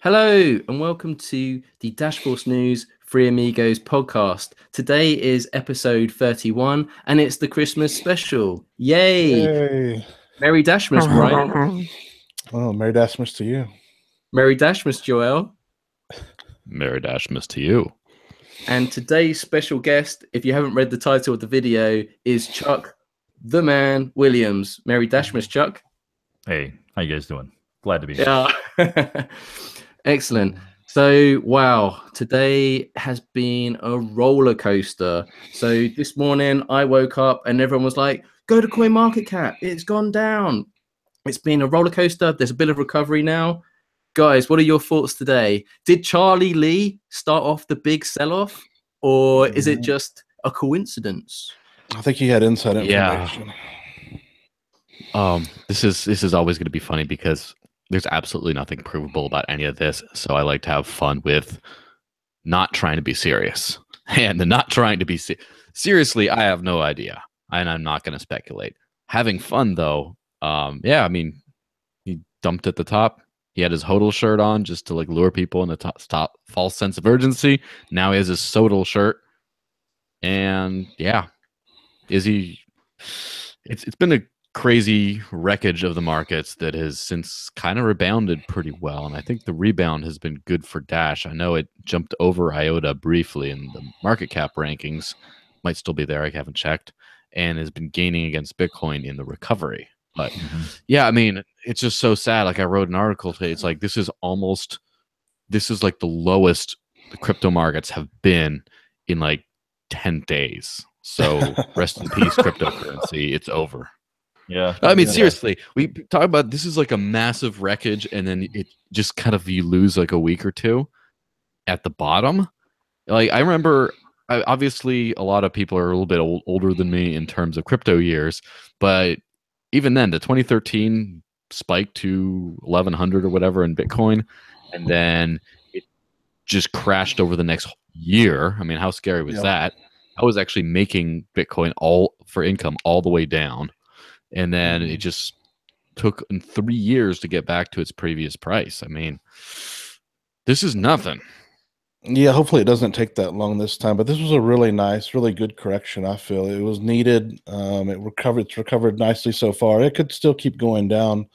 Hello and welcome to the Dashforce News Free Amigos podcast. Today is episode 31 and it's the Christmas special. Yay! Yay. Merry Dashmas, Brian. Oh, Merry Dashmas to you. Merry Dashmas, Joel. Merry Dashmas to you. And today's special guest, if you haven't read the title of the video, is Chuck the Man Williams. Merry Dashmas, Chuck. Hey, how you guys doing? Glad to be here. Yeah. Excellent. So, wow, today has been a roller coaster. So this morning I woke up and everyone was like, go to CoinMarketCap. It's gone down. It's been a roller coaster. There's a bit of recovery now. Guys, what are your thoughts today? Did Charlie Lee start off the big sell-off, or is it just a coincidence? I think he had inside information. Yeah. This is always going to be funny because there's absolutely nothing provable about any of this. So I like to have fun with not trying to be serious. And the not trying to be seriously, I have no idea. And I'm not going to speculate. Having fun, though, yeah, I mean, he dumped at the top. He had his HODL shirt on just to like lure people in the top false sense of urgency. Now he has his SODL shirt. And yeah, it's been a crazy wreckage of the markets that has since kind of rebounded pretty well, and I think the rebound has been good for Dash. I know it jumped over IOTA briefly in the market cap rankings, might still be there, I haven't checked, and has been gaining against Bitcoin in the recovery. But yeah, I mean, it's just so sad. Like I wrote an article today, it's like this is like the lowest the crypto markets have been in like 10 days. So rest in peace, cryptocurrency. It's over. Yeah. I mean, seriously, we talk about this is like a massive wreckage, and then it just kind of you lose like a week or two at the bottom. Like I remember, obviously, a lot of people are a little bit older than me in terms of crypto years, but even then, the 2013 spiked to 1100 or whatever in Bitcoin, and then it just crashed over the next year. I mean, how scary was that? I was actually making Bitcoin all for income all the way down. And then it just took 3 years to get back to its previous price. I mean, this is nothing. Yeah, hopefully it doesn't take that long this time. But this was a really nice, really good correction, I feel. It was needed. It's recovered nicely so far. It could still keep going down.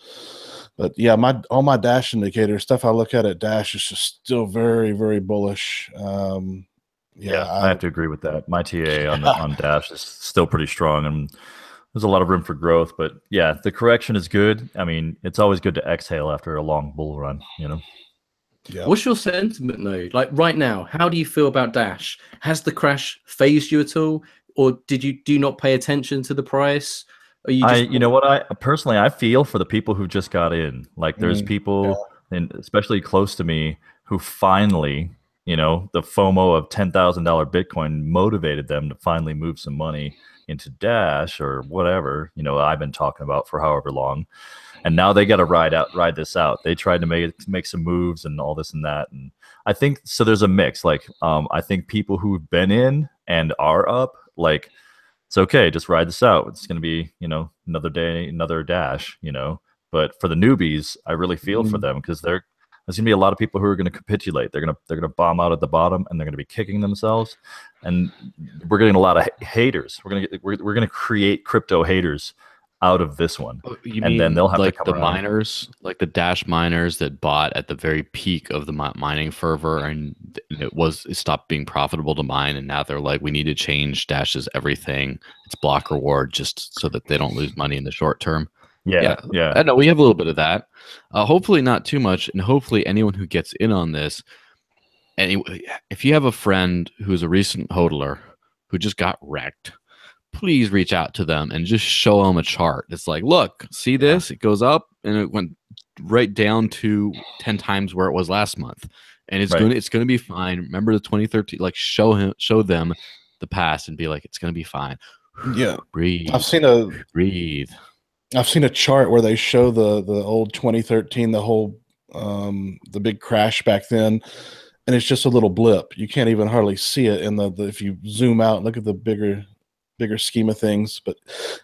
But yeah, all my Dash indicators, stuff I look at Dash is just still very, very bullish. Yeah, I have to agree with that. My TA on Dash is still pretty strong, and there's a lot of room for growth. But yeah, the correction is good. I mean, it's always good to exhale after a long bull run, you know? Yeah. What's your sentiment though? Like right now, how do you feel about Dash? Has the crash phased you at all? Or do you not pay attention to the price? Are you just... you know what, I feel for the people who just got in. Like there's people, and especially close to me, who finally, you know, the FOMO of $10,000 Bitcoin motivated them to finally move some money into Dash or whatever, you know, I've been talking about for however long. And now they got to ride this out. They tried to make some moves and all this and that. And I think, so there's a mix. Like, I think people who've been in and are up, like, it's okay, just ride this out. It's going to be, you know, another day, another Dash, you know. But for the newbies, I really feel for them, because there's going to be a lot of people who are going to capitulate. They're going to bomb out at the bottom, and they're going to be kicking themselves. And we're getting a lot of haters. We're going to create crypto haters out of this one. And then they'll have like to come around. Miners, like the Dash miners that bought at the very peak of the mining fervor, and it stopped being profitable to mine, and now they're like, we need to change Dash's everything. It's block reward just so that they don't lose money in the short term. Yeah. I know we have a little bit of that. Hopefully not too much, and hopefully anyone who gets in on this, anyway, if you have a friend who's a recent hodler who just got wrecked, please reach out to them and just show them a chart. It's like, look, see this? It goes up and it went right down to 10 times where it was last month, and it's going to be fine. Remember the 2013? Like show them the past and be like, it's going to be fine. Yeah, breathe. I've seen a chart where they show the old 2013, the whole the big crash back then, and it's just a little blip. You can't even hardly see it in the if you zoom out, look at the bigger bigger scheme of things. But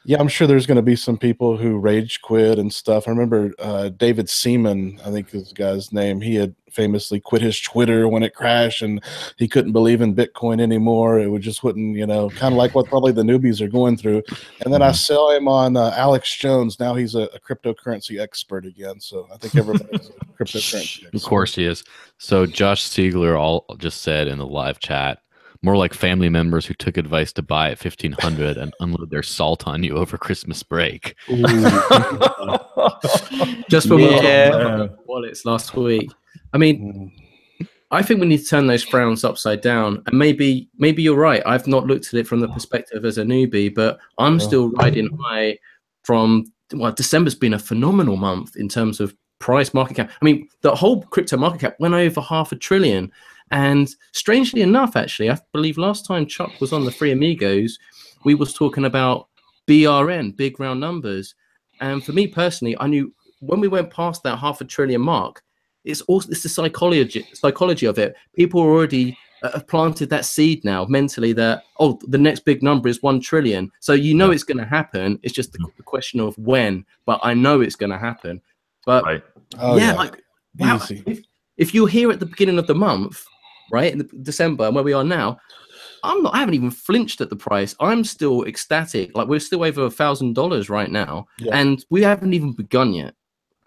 yeah, I'm sure there's going to be some people who rage quit and stuff. I remember David Seaman, I think is the guy's name. He had famously quit his Twitter when it crashed, and he couldn't believe in Bitcoin anymore. It just wouldn't, kind of like what probably the newbies are going through. And then I saw him on Alex Jones. Now he's a cryptocurrency expert again. So I think everybody's a cryptocurrency expert. Of course he is. So Josh Siegler just said in the live chat, more like family members who took advice to buy at 1,500 and unload their salt on you over Christmas break. Just when we got wallets last week. I mean, I think we need to turn those frowns upside down. And maybe you're right. I've not looked at it from the perspective as a newbie, but I'm still riding high from, December's been a phenomenal month in terms of price market cap. I mean, the whole crypto market cap went over $500 billion. And strangely enough, actually, I believe last time Chuck was on the Free Amigos, we was talking about BRN, big round numbers. And for me personally, I knew when we went past that $500 billion mark, it's the psychology of it. People already have planted that seed now mentally that, the next big number is 1 trillion. So it's going to happen. It's just the question of when, but I know it's going to happen. But if you're here at the beginning of the month, right, in December, and where we are now, I haven't even flinched at the price. I'm still ecstatic. Like, we're still over $1,000 right now, and we haven't even begun yet.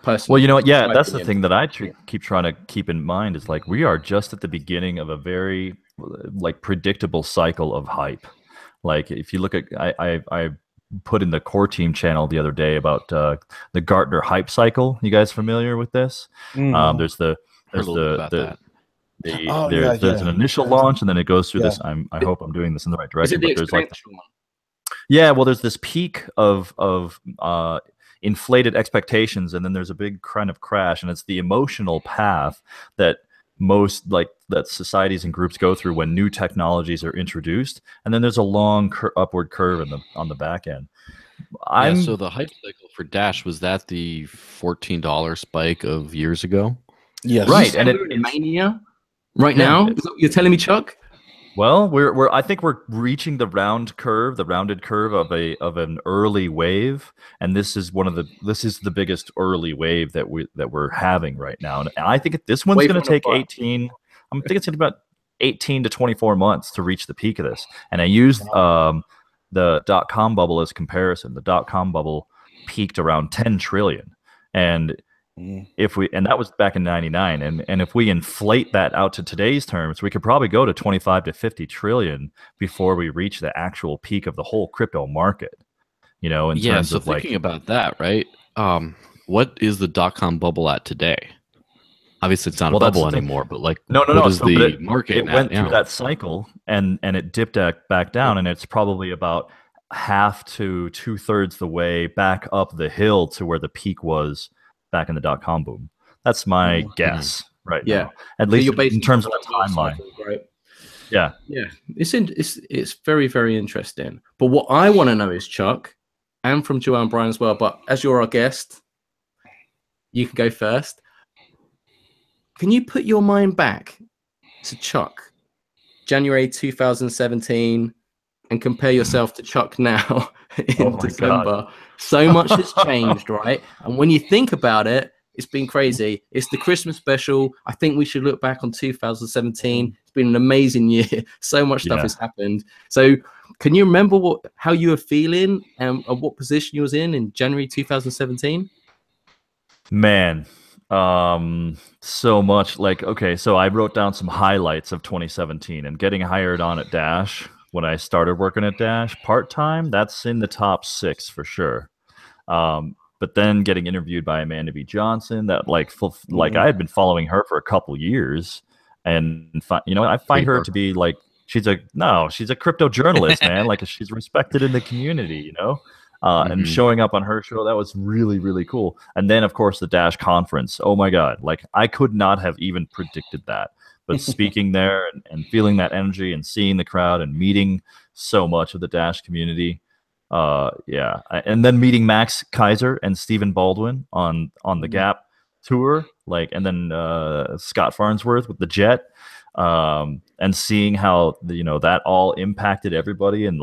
Personally, well, you know what? Yeah, that's the thing that I keep trying to keep in mind is like we are just at the beginning of a very predictable cycle of hype. Like if you look at, I put in the core team channel the other day about the Gartner hype cycle. You guys familiar with this? There's an initial launch, and then it goes through this. I hope I'm doing this in the right direction. But there's there's this peak of inflated expectations, and then there's a big kind of crash, and it's the emotional path that that societies and groups go through when new technologies are introduced, and then there's a long upward curve on the back end. So the hype cycle for Dash, was that the $14 spike of years ago? Yes, right. And we're in mania right now. You're telling me, Chuck? Well, I think we're reaching the rounded curve of an early wave, and this is the biggest early wave that we're having right now. And I think this one's going to take 18. I think it's going to be about 18 to 24 months to reach the peak of this. And I used the .com bubble as comparison. The .com bubble peaked around 10 trillion, and that was back in 99, and if we inflate that out to today's terms, we could probably go to 25 to 50 trillion before we reach the actual peak of the whole crypto market. In terms of thinking about that, right? What is the .com bubble at today? Obviously, it's not a bubble anymore, but no. What is the market? It went through that cycle, and it dipped back down, and it's probably about half to 2/3 the way back up the hill to where the peak was back in the .com boom. That's my guess right now. At least in terms of the timeline. Cycle, right? Yeah. It's very, very interesting. But what I want to know is, Chuck, and from Joanne Bryan as well, but as you're our guest, you can go first. Can you put your mind back to Chuck, January 2017, and compare yourself to Chuck now in December? God. So much has changed, right? And when you think about it, it's been crazy. It's the Christmas special. I think we should look back on 2017. It's been an amazing year. So much stuff has happened. So can you remember how you were feeling and what position you was in January 2017? Man, so much. So I wrote down some highlights of 2017 and getting hired on at Dash. When I started working at Dash part-time, that's in the top 6 for sure. But then getting interviewed by Amanda B. Johnson, that I had been following her for a couple years, and I find her to be she's a crypto journalist, man. She's respected in the community, and showing up on her show, that was really, really cool. And then of course the Dash conference. Oh my God, I could not have even predicted that. But speaking there and feeling that energy and seeing the crowd and meeting so much of the Dash community. And then meeting Max Kaiser and Stephen Baldwin on the Gap tour, and then Scott Farnsworth with the Jet, and seeing how that all impacted everybody, and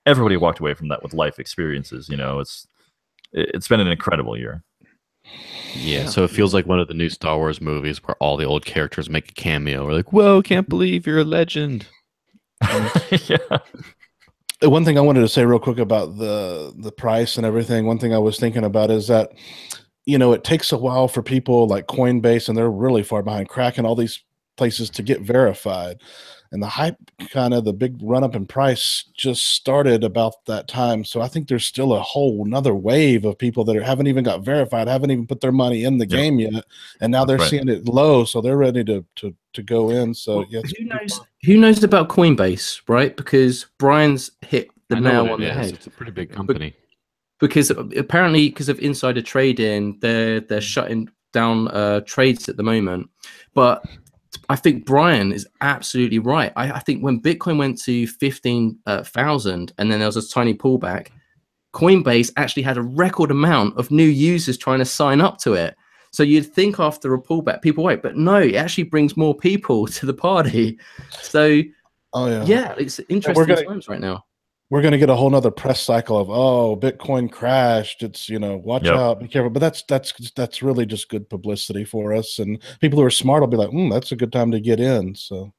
everybody walked away from that with life experiences. It's been an incredible year. Yeah, so it feels like one of the new Star Wars movies where all the old characters make a cameo. We're like, whoa, can't believe you're a legend. Yeah. One thing I wanted to say real quick about the price and everything, one thing I was thinking about is that, it takes a while for people like Coinbase, and they're really far behind, cracking all these places to get verified. And the hype, kind of the big run up in price, just started about that time. So I think there's still a whole another wave of people that haven't even got verified, haven't even put their money in the game yet, and now they're seeing it low, so they're ready to go in. So yeah, who knows about Coinbase, right? Because Brian's hit the nail on the head. It's a pretty big company. Because apparently, because of insider trading, they're shutting down trades at the moment. But I think Brian is absolutely right. I think when Bitcoin went to 15,000 and then there was a tiny pullback, Coinbase actually had a record amount of new users trying to sign up to it. So you'd think after a pullback, people wait, but no, it actually brings more people to the party. So, yeah, it's interesting times right now. We're going to get a whole nother press cycle of, Bitcoin crashed. It's, watch out, be careful. But that's really just good publicity for us. And people who are smart will be like, that's a good time to get in. So,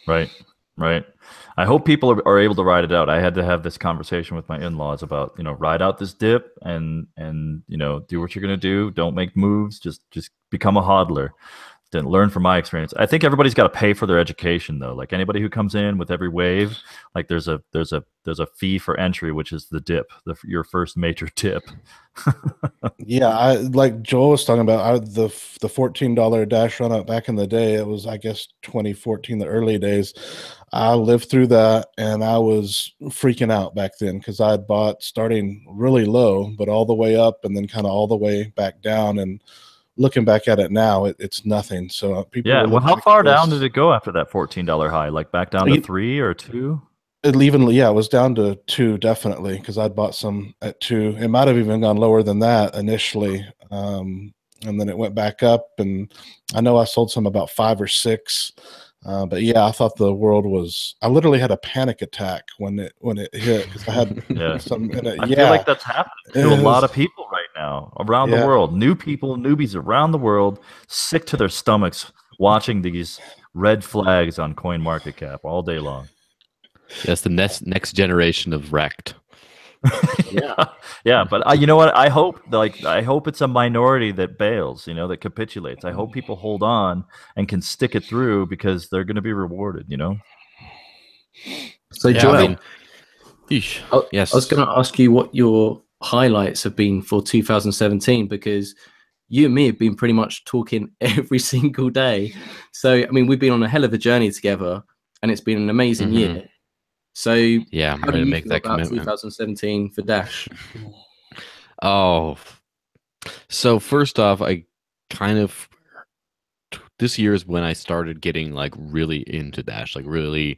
right. I hope people are able to ride it out. I had to have this conversation with my in-laws about, ride out this dip and do what you're going to do. Don't make moves. Just become a hodler. Didn't learn from my experience. I think everybody's got to pay for their education, though. Like anybody who comes in with every wave, like there's a fee for entry, which is the dip, your first major dip. Yeah, I like Joel was talking about the $14 Dash run up back in the day. It was, I guess, 2014, the early days. I lived through that, and I was freaking out back then because I had bought starting really low, but all the way up, and then kind of all the way back down. And looking back at it now, it's nothing. So people, well, how far down did it go after that $14 high? Like back down to 3 or 2? It was down to 2 definitely, because I'd bought some at 2. It might have even gone lower than that initially, and then it went back up. And I know I sold some about 5 or 6. But yeah, I thought the world was. I literally had a panic attack when it hit because I had some. I feel like that's happening to a lot of people right now around the world. New people, newbies around the world, sick to their stomachs watching these red flags on CoinMarketCap all day long. Yes, the next generation of wrecked. Yeah, but you know what? I hope it's a minority that bails, that capitulates. I hope people hold on and can stick it through because they're going to be rewarded. So Joel, yes, I was going to ask you what your highlights have been for 2017 because you and me have been pretty much talking every single day. So I mean, we've been on a hell of a journey together, and it's been an amazing year. So yeah, I'm how do you make feel that about commitment. 2017 for Dash? So first off, I kind of this year is when I started getting like really into Dash. Like really,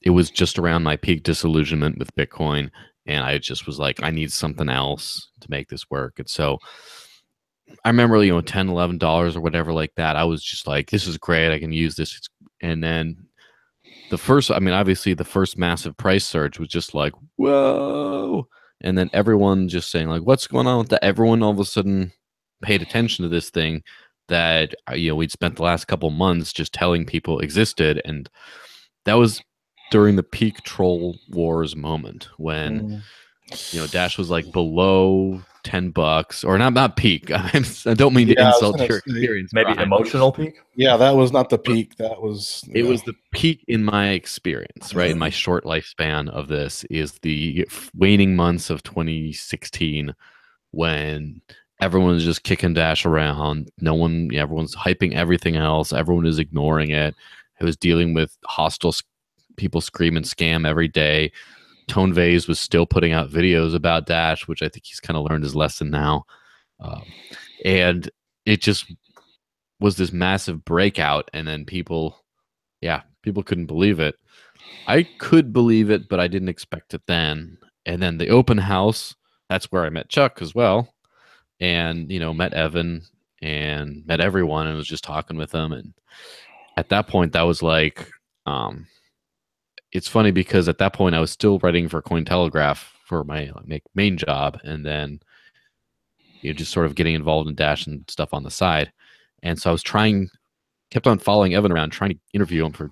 it was just around my peak disillusionment with Bitcoin, and I just was like, I need something else to make this work. And so I remember, $10, $11 or whatever like that. I was just like, this is great. I can use this. And then obviously the first massive price surge was just like, whoa. And then everyone just saying like, what's going on with that? Everyone all of a sudden paid attention to this thing that, we'd spent the last couple months just telling people existed. And that was during the peak troll wars moment when, Dash was like below $10 or not peak. I don't mean to insult your experience. Maybe emotional peak. Yeah, that was not the peak. That was it was the peak in my experience, right? In my short lifespan of this is the waning months of 2016 when everyone was just kicking Dash around. Everyone's hyping everything else. Everyone is ignoring it. I was dealing with hostile people scream and scam every day. Tone Vase was still putting out videos about Dash, which I think he's kind of learned his lesson now. And it just was this massive breakout. And then people couldn't believe it. I could believe it, but I didn't expect it then. And then the open house, that's where I met Chuck as well. And, met Evan and met everyone and was just talking with them. And at that point, that was like, it's funny because at that point I was still writing for Cointelegraph for my main job, and then just sort of getting involved in Dash and stuff on the side. And so I was kept on following Evan around, trying to interview him for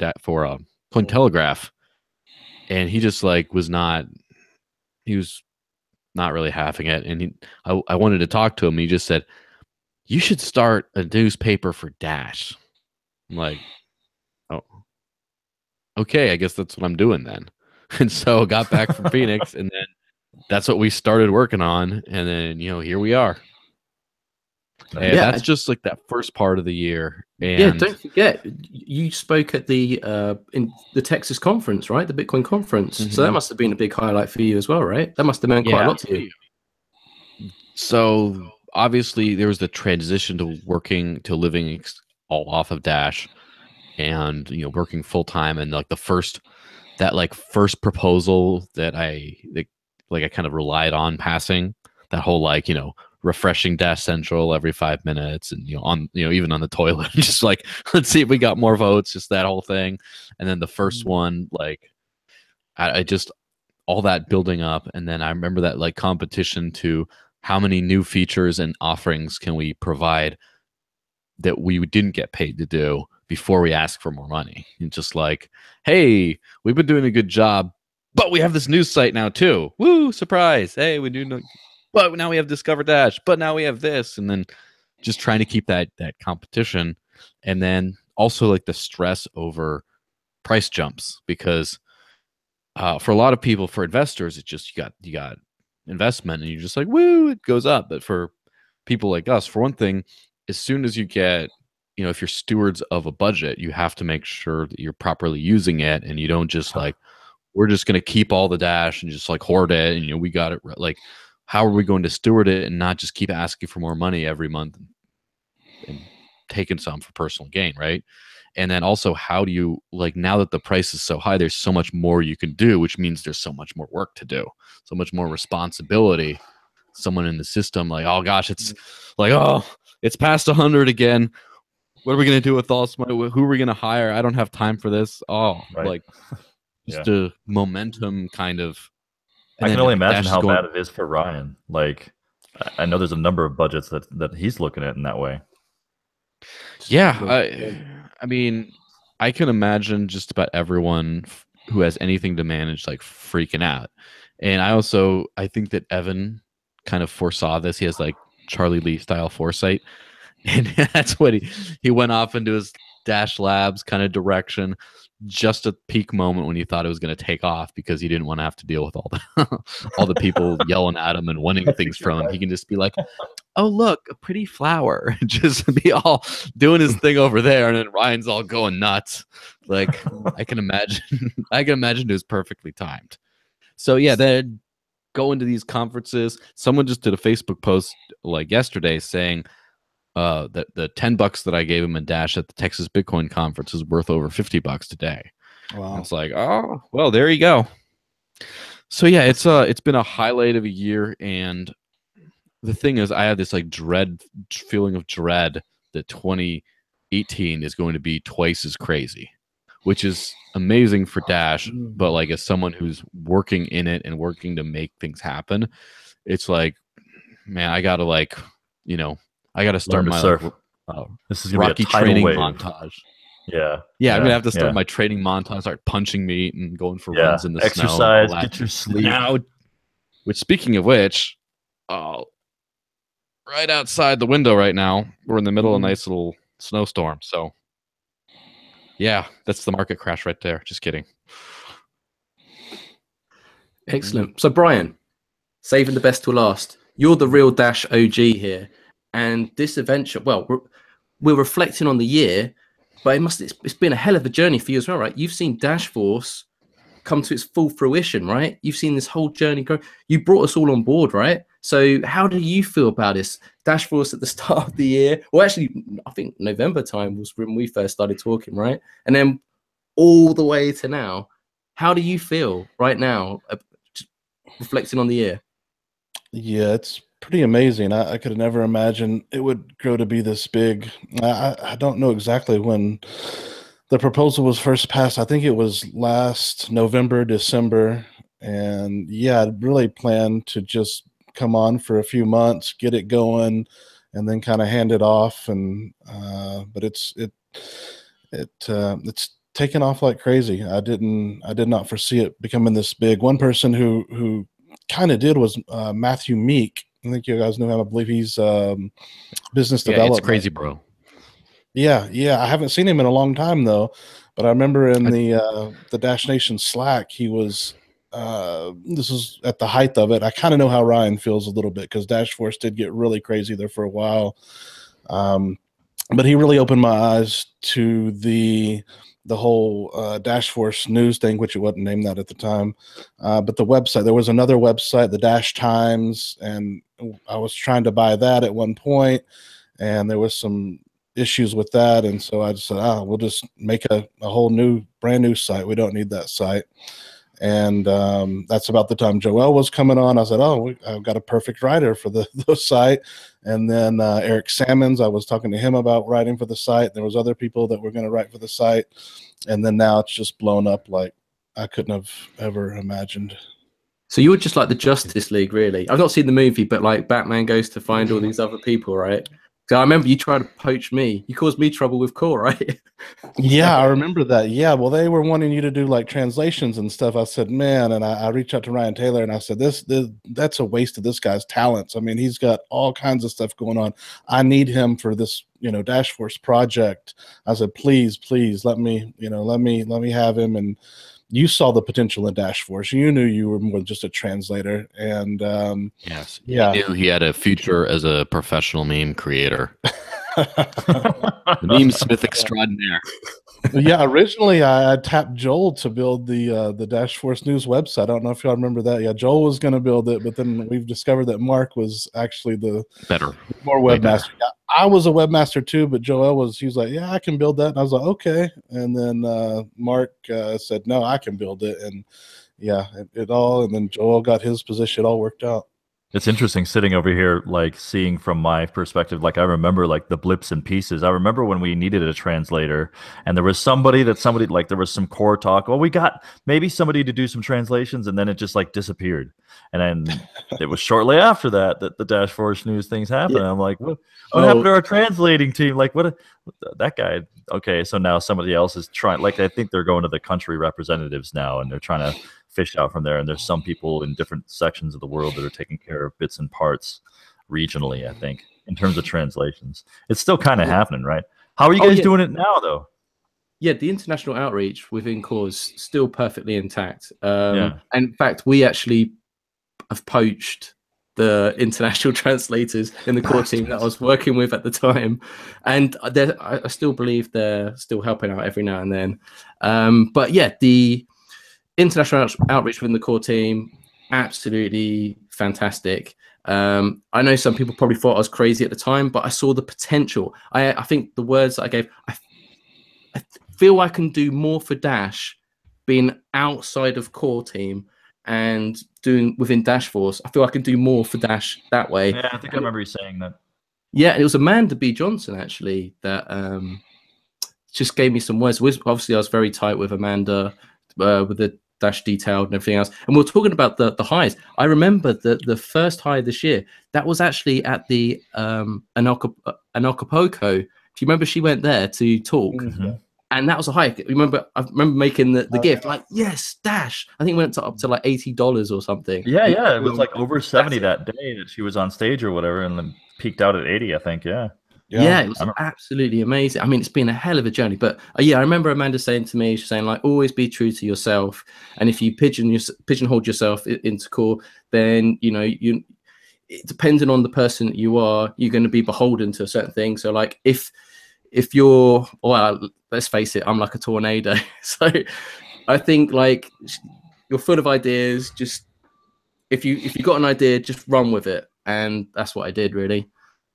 Cointelegraph, and he just was not really having it. And I wanted to talk to him. And he just said, "You should start a newspaper for Dash." I'm like, "Oh, okay, I guess that's what I'm doing then." And so I got back from Phoenix, and then that's what we started working on. And then, here we are. And that's just that first part of the year. And don't forget, you spoke at the in the Texas conference, right? The Bitcoin conference. So that must have been a big highlight for you as well, right? That must have meant quite a lot to you. So obviously there was the transition to living all off of Dash, and working full time, and the first proposal that I kind of relied on passing, that whole refreshing Dash Central every 5 minutes, and even on the toilet, just let's see if we got more votes, just that whole thing. And then the first one, I just all that building up, and then I remember that competition to how many new features and offerings can we provide that we didn't get paid to do before we ask for more money. And just hey, we've been doing a good job, but we have this news site now too. Woo, surprise. Hey, we do know. But now we have Discover Dash, but now we have this. And then just trying to keep that competition. And then also the stress over price jumps, because for a lot of people, for investors, it's just you got investment and you're just woo, it goes up. But for people like us, for one thing, as soon as you get, if you're stewards of a budget, you have to make sure that you're properly using it, and you don't just we're just going to keep all the Dash and just hoard it, and we got it how are we going to steward it and not just keep asking for more money every month and taking some for personal gain, right? And then also, how do you now that the price is so high, there's so much more you can do, which means there's so much more work to do, so much more responsibility. Someone in the system oh gosh, it's it's past 100 again. What are we going to do with all this money? Who are we going to hire? I don't have time for this. Right. Just a momentum kind of. I can only imagine how bad it is for Ryan. I know there's a number of budgets that he's looking at in that way. Yeah, I mean, I can imagine just about everyone who has anything to manage freaking out. And I think that Evan kind of foresaw this. He has Charlie Lee style foresight, and that's what he went off into his Dash Labs kind of direction, just a peak moment when he thought it was going to take off, because he didn't want to have to deal with all the people yelling at him and wanting things from him. He can just be oh look, a pretty flower, just be all doing his thing over there, and then Ryan's all going nuts. I can imagine it was perfectly timed. So yeah, then go into these conferences. Someone just did a Facebook post yesterday saying that the $10 that I gave him in Dash at the Texas Bitcoin conference is worth over $50 today. Wow. It's oh, well, there you go. So yeah, it's been a highlight of a year. And the thing is, I have this feeling of dread that 2018 is going to be twice as crazy, which is amazing for Dash. But as someone who's working in it and working to make things happen, it's man, I gotta I got to start my this is gonna Rocky be a training wave. Montage. Yeah, I'm gonna have to start my training montage, start punching meat and going for runs in the exercise, snow. get your sleep. Now, which, speaking of which, right outside the window right now, we're in the middle of a nice little snowstorm. So, yeah, that's the market crash right there. Just kidding. Excellent. So, Brian, saving the best till last. You're the real Dash OG here. And this adventure, well, we're reflecting on the year, but it's been a hell of a journey for you as well, right? You've seen Dash Force come to its full fruition, right? You've seen this whole journey go. You brought us all on board, right? So how do you feel about this? Dash Force at the start of the year, well, actually, I think November time was when we first started talking, right? And then all the way to now. How do you feel right now, reflecting on the year? Yeah, it's pretty amazing. I could have never imagined it would grow to be this big. I don't know exactly when the proposal was first passed, I think it was last November, December. And yeah, I really planned to just come on for a few months, get it going, and then kind of hand it off. And but it's taken off like crazy. I did not foresee it becoming this big. One person who kind of did was Matthew Meek. I think you guys know him. I believe he's business development. It's crazy, bro. Yeah. I haven't seen him in a long time though, but I remember in the Dash Nation Slack, he was. This is at the height of it. I kind of know how Ryan feels a little bit because Dash Force did get really crazy there for a while, but he really opened my eyes to the whole Dash Force news thing, which it wasn't named that at the time. But the website, there was another website, the Dash Times, and I was trying to buy that at one point, and there was some issues with that, and so I just said, we'll just make a whole brand new site. We don't need that site. And that's about the time Joel was coming on. I said, I've got a perfect writer for the site. And then Eric Sammons, I was talking to him about writing for the site. There was other people that were going to write for the site. And then now it's just blown up like I couldn't have ever imagined. So you were just like the Justice League, really. I've not seen the movie, but like Batman goes to find all these other people, right? So I remember you tried to poach me. You caused me trouble with Core, right? Yeah, I remember that. Yeah, well, they were wanting you to do like translations and stuff. I said, man, and I reached out to Ryan Taylor and I said, that's a waste of this guy's talents. I mean, he's got all kinds of stuff going on. I need him for this, Dash Force project. I said, please, let me have him. And you saw the potential in Dash Force. You knew you were more than just a translator. And yes, yeah, he knew he had a future as a professional meme creator. The meme smith extraordinaire. Yeah, originally I tapped Joel to build the Dash Force News website. I don't know if y'all remember that. Yeah, Joel was going to build it, but then we've discovered that Mark was actually the more webmaster. I was a webmaster too, but Joel he was like, yeah, I can build that. And I was like, okay. And then Mark said, no, I can build it. And yeah, and then Joel got his position. It all worked out. It's interesting sitting over here, like seeing from my perspective. Like I remember like the blips and pieces. I remember when we needed a translator and there was somebody like there was some core talk. Well, we got maybe somebody to do some translations and then it just like disappeared. And then it was shortly after that the Dash Force News things happened. Yeah. I'm like, what happened to our translating team? Like what that guy. Okay. So now somebody else is trying, like, I think they're going to the country representatives now and they're trying to fish out from there, and there's some people in different sections of the world that are taking care of bits and parts regionally. I think in terms of translations, it's still kind of happening, right? How are you guys doing it now, though? Yeah, the international outreach within Core is still perfectly intact. And in fact, we actually have poached the international translators in the Core team that I was working with at the time, and I still believe they're still helping out every now and then. But yeah, the international outreach within the Core team, absolutely fantastic. I know some people probably thought I was crazy at the time, but I saw the potential. I think the words that I gave, I feel I can do more for Dash being outside of Core team and doing within Dash Force. I feel I can do more for Dash that way. Yeah, I think I remember you saying that. Yeah, it was Amanda B. Johnson actually that just gave me some words. Obviously, I was very tight with Amanda with the Dash detailed and everything else. And we're talking about the highs. I remember the first high this year, that was actually at the Anacapulco. Do you remember she went there to talk? Mm-hmm. And that was a high. I remember making the gift, like, yes, Dash. I think it went up to like $80 or something. Yeah. It was like over 70 that day that she was on stage or whatever, and then peaked out at 80, I think. Yeah, it was absolutely amazing. I mean, it's been a hell of a journey. But I remember Amanda saying to me, she's saying, like, always be true to yourself. And if you pigeonhole yourself into Core, then, depending on the person that you are, you're going to be beholden to a certain thing. So, like, if you're, well, let's face it, I'm like a tornado. So I think, like, you're full of ideas. Just if you got an idea, just run with it. And that's what I did, really.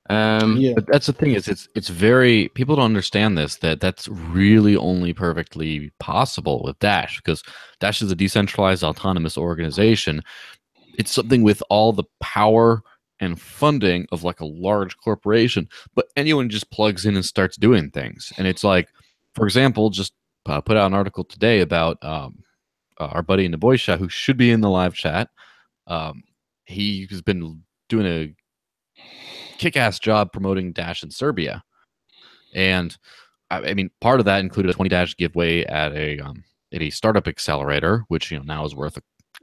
But that's the thing, is it's very, people don't understand that's really only perfectly possible with Dash, because Dash is a decentralized autonomous organization. It's something with all the power and funding of like a large corporation, but anyone just plugs in and starts doing things. And it's like, for example, just put out an article today about our buddy in the boys chat who should be in the live chat. He has been doing a kick-ass job promoting Dash in Serbia, and I mean, part of that included a 20 Dash giveaway at a startup accelerator, which now is worth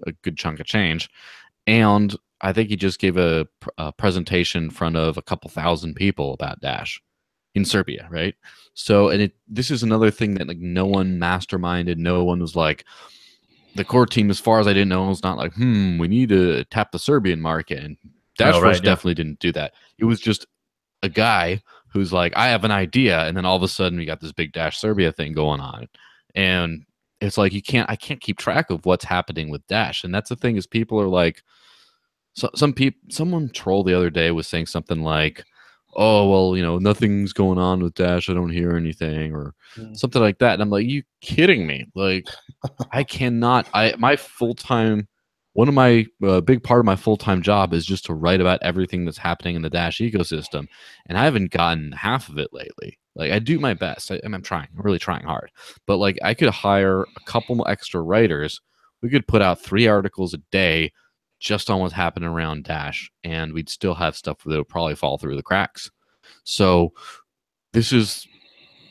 a good chunk of change. And I think he just gave a presentation in front of a couple thousand people about Dash in Serbia, right? So, and this is another thing that like no one masterminded. No one was like, the core team, as far as I didn't know, was not like, we need to tap the Serbian market. And Dashforce definitely didn't do that. It was just a guy who's like, I have an idea, and then all of a sudden we got this big Dash Serbia thing going on, and it's like I can't keep track of what's happening with Dash, and that's the thing is people are like, someone troll the other day was saying something like, oh well, nothing's going on with Dash, I don't hear anything, or something like that, and I'm like, you kidding me? Like, I cannot. My full time. One of my big part of my full-time job is just to write about everything that's happening in the Dash ecosystem, and I haven't gotten half of it lately. Like, I do my best. I'm trying. I'm really trying hard. But like, I could hire a couple extra writers. We could put out 3 articles a day just on what's happening around Dash, and we'd still have stuff that would probably fall through the cracks. So this is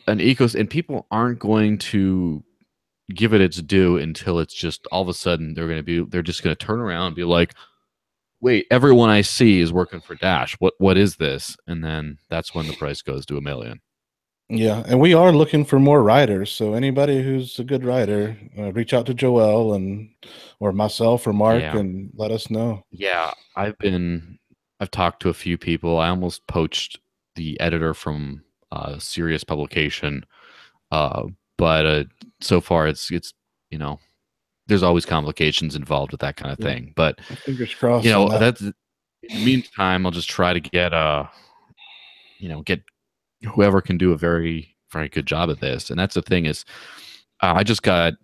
an ecosystem, and people aren't going to give it its due until it's just all of a sudden they're just going to turn around and be like, wait, everyone I see is working for Dash. What is this? And then that's when the price goes to $1 million. Yeah, and we are looking for more writers. So anybody who's a good writer, reach out to Joel or myself or Mark and let us know. Yeah, I've talked to a few people. I almost poached the editor from Serious Publication, but so far it's there's always complications involved with that kind of thing. But fingers crossed. That's in the meantime, I'll just try to get get whoever can do a very, very good job at this. And that's the thing is, I just got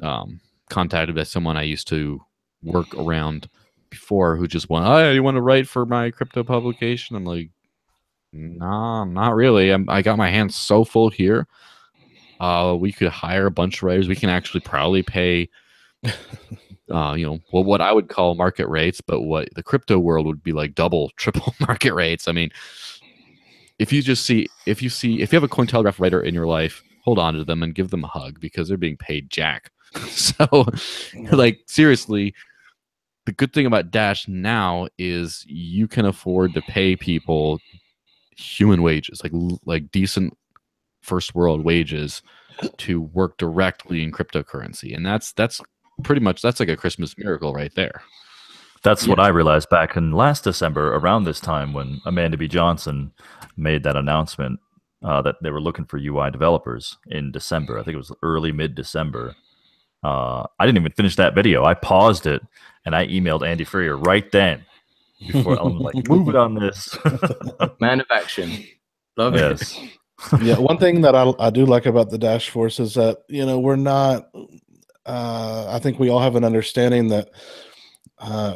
contacted by someone I used to work around before who just went, "Oh, you want to write for my crypto publication?" I'm like, "Nah, not really. I got my hands so full here. We could hire a bunch of writers. We can actually probably pay, what I would call market rates, but what the crypto world would be like double, triple market rates. I mean, if you have a Cointelegraph writer in your life, hold on to them and give them a hug because they're being paid jack." So, like, seriously, the good thing about Dash now is you can afford to pay people human wages, like decent first world wages to work directly in cryptocurrency, and that's pretty much, that's like a Christmas miracle right there. That's what I realized back in last December around this time when Amanda B. Johnson made that announcement that they were looking for UI developers in December. I think it was early mid-December. I didn't even finish that video. I paused it and I emailed Andy Freer right then before I'm like, move it on this. Man of action. Love it. Yeah, one thing that I do like about the Dash Force is that, we're not, I think we all have an understanding that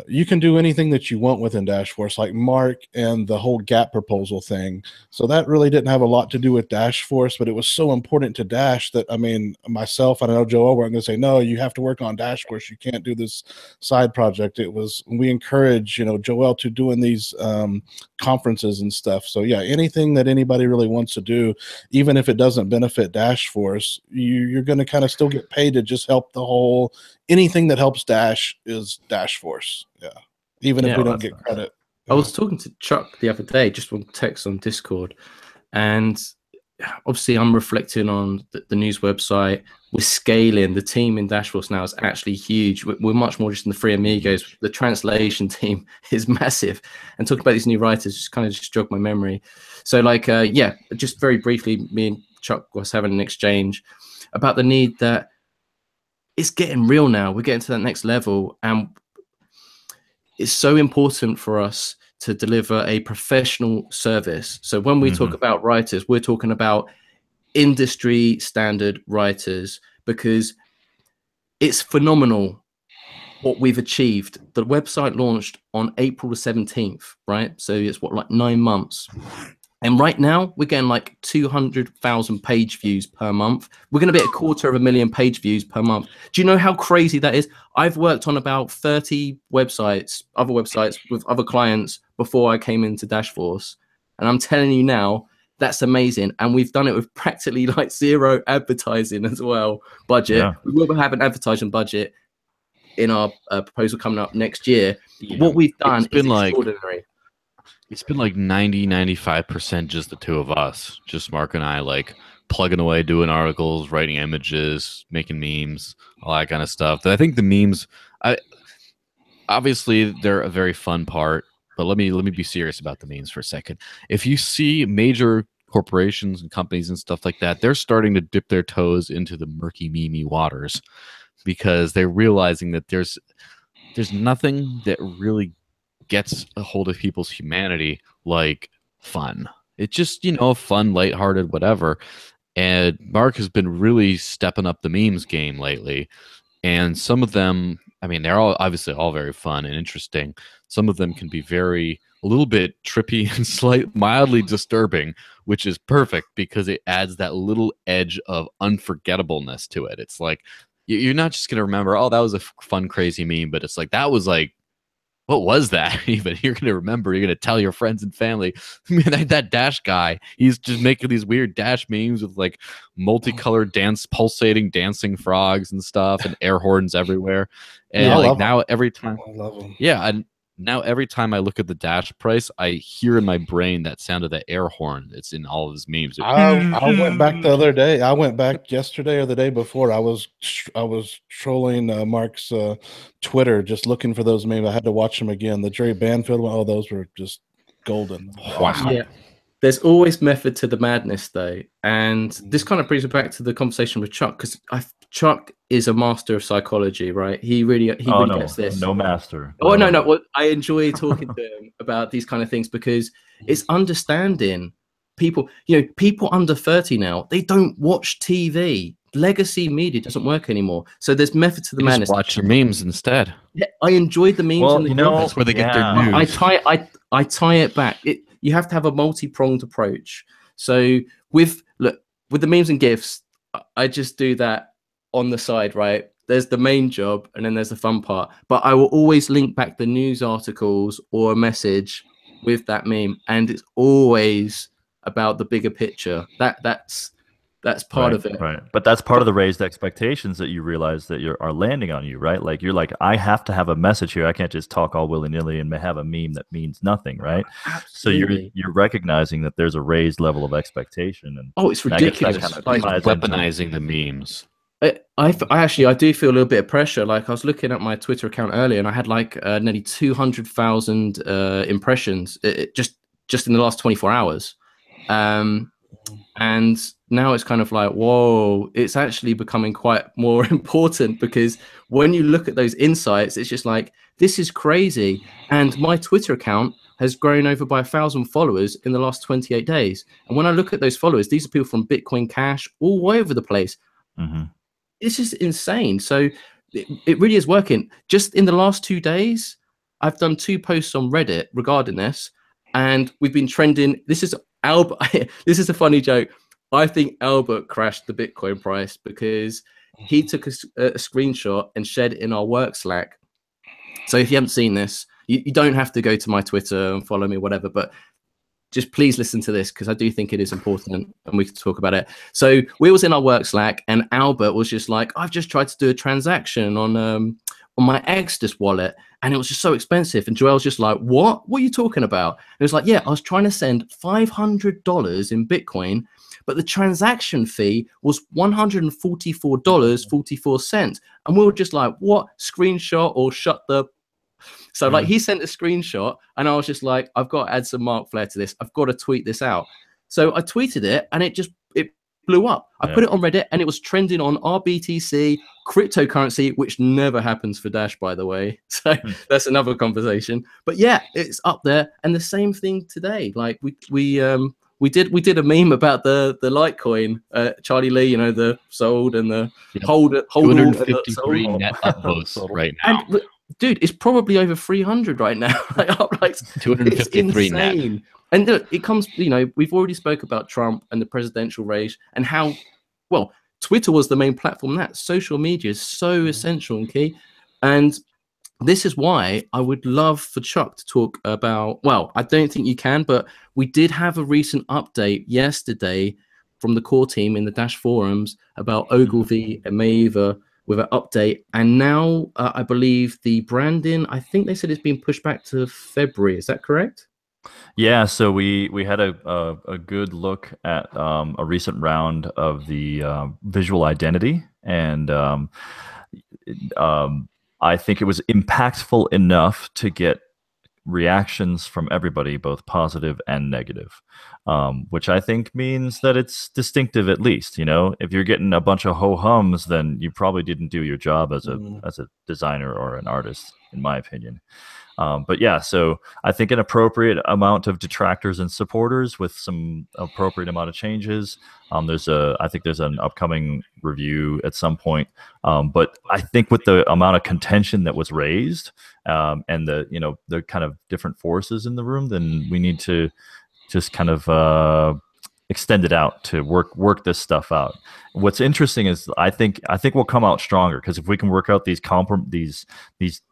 you can do anything that you want within Dash Force, like Mark and the whole gap proposal thing. So that really didn't have a lot to do with Dash Force, but it was so important to Dash that, I mean, myself, and I know Joel weren't going to say, no, you have to work on Dash Force. You can't do this side project. We encourage, Joel to doing these conferences and stuff. So yeah, anything that anybody really wants to do, even if it doesn't benefit Dash Force, you're going to kind of still get paid to just help the whole. Anything that helps Dash is Dash Force. Yeah. Even if we don't get credit. I was talking to Chuck the other day, just on text on Discord, and obviously I'm reflecting on the news website. We're scaling. The team in Dash Force now is actually huge. We're much more just in the free Amigos. The translation team is massive. And talking about these new writers just kind of just jogged my memory. So like, just very briefly, me and Chuck was having an exchange about the need that it's getting real now. We're getting to that next level, and it's so important for us to deliver a professional service. So when we talk about writers, we're talking about industry standard writers, because it's phenomenal what we've achieved. The website launched on April the 17th, right? So it's like 9 months. And right now, we're getting like 200,000 page views per month. We're going to be at 250,000 page views per month. Do you know how crazy that is? I've worked on about 30 websites, other websites with other clients before I came into Dashforce. And I'm telling you now, that's amazing. And we've done it with practically like zero advertising as well, budget. Yeah. We will have an advertising budget in our proposal coming up next year. What we've done is extraordinary. It's been like 95% just the two of us, just Mark and I, like plugging away, doing articles, writing images, making memes, all that kind of stuff. I think the memes, obviously they're a very fun part, but let me be serious about the memes for a second. If you see major corporations and companies and stuff like that, they're starting to dip their toes into the murky meme waters because they're realizing that there's nothing that really gets a hold of people's humanity like fun. It's just, fun, lighthearted, whatever. And Mark has been really stepping up the memes game lately. And some of them, I mean, they're all obviously all very fun and interesting. Some of them can be a little bit trippy and mildly disturbing, which is perfect because it adds that little edge of unforgettableness to it. It's like, you're not just going to remember, oh, that was a fun, crazy meme, but it's like, that was like, what was that even? You're going to remember. You're going to tell your friends and family. Man, that Dash guy, he's just making these weird Dash memes with like multicolored pulsating dancing frogs and stuff and air horns everywhere. And now every time, I love them. Yeah, and now every time I look at the Dash price, I hear in my brain that sound of that air horn. It's in all of his memes. I went back the other day. I went back yesterday or the day before. I was trolling Mark's Twitter, just looking for those memes. I had to watch them again. The Jerry Banfield one, oh, those were just golden. Wow. Yeah. There's always method to the madness, though. And this kind of brings me back to the conversation with Chuck, because Chuck is a master of psychology, right? He really gets this. No master. Oh, no. Well, I enjoy talking to him about these kind of things because it's understanding people. People under 30 now, they don't watch TV. Legacy media doesn't work anymore. So there's method to the madness. Just watch your memes instead. Yeah, I enjoid the memes. Well, that's where they get their news. I tie it back. You have to have a multi-pronged approach. So with the memes and GIFs, I just do that on the side, right? There's the main job and then there's the fun part. But I will always link back the news articles or a message with that meme. And it's always about the bigger picture. That's part of it. Right. But that's part of the raised expectations that you realize that are landing on you, right? Like you're like, I have to have a message here. I can't just talk all willy-nilly and have a meme that means nothing, right? Absolutely. So you're recognizing that there's a raised level of expectation. And it's ridiculous. Like weaponizing the memes. I do feel a little bit of pressure. Like I was looking at my Twitter account earlier and I had like nearly 200,000 impressions just in the last 24 hours. And now it's kind of like, whoa, it's actually becoming quite more important because when you look at those insights, it's just like, this is crazy. And my Twitter account has grown over by 1,000 followers in the last 28 days. And when I look at those followers, these are people from Bitcoin Cash all over the place. Mm-hmm. It's just insane. So it really is working. Just in the last 2 days, I've done 2 posts on Reddit regarding this, and we've been trending. This is this is a funny joke. I think Albert crashed the Bitcoin price because he took a screenshot and shared it in our work Slack. So if you haven't seen this, you don't have to go to my Twitter and follow me, whatever, but just please listen to this because I do think it is important and we can talk about it. So we was in our work Slack and Albert was just like, I've just tried to do a transaction on my Exodus wallet and it was just so expensive. And Joel's just like, what are you talking about? And it was like, yeah, I was trying to send $500 in Bitcoin, but the transaction fee was $144.44. And we were just like, what? Screenshot or shut the... So like he sent a screenshot and I was just like, I've got to add some Mark Flair to this. I've got to tweet this out. So I tweeted it and it blew up. I put it on Reddit and it was trending on RBTC, cryptocurrency, which never happens for Dash, by the way. So that's another conversation. But yeah, it's up there. And the same thing today. Like we did a meme about the Litecoin, Charlie Lee, the sold and the hold 253 net upvotes right now. And dude, it's probably over 300 right now. Like 253 net. And look, it comes, we've already spoke about Trump and the presidential race and how, well, Twitter was the main platform. That social media is so essential and key. And this is why I would love for Chuck to talk about, well, I don't think you can, but we did have a recent update yesterday from the core team in the Dash forums about Ogilvy and Maeva with an update. And now I believe the branding, I think they said it's been pushed back to February. Is that correct? Yeah, so we had a good look at a recent round of the visual identity, and I think it was impactful enough to get reactions from everybody, both positive and negative, which I think means that it's distinctive at least. If you're getting a bunch of ho-hums, then you probably didn't do your job as a designer or an artist, in my opinion. But yeah, so I think an appropriate amount of detractors and supporters with some appropriate amount of changes. I think there's an upcoming review at some point. But I think with the amount of contention that was raised, and the kind of different forces in the room, then we need to just kind of extend it out to work this stuff out. What's interesting is I think we'll come out stronger, because if we can work out these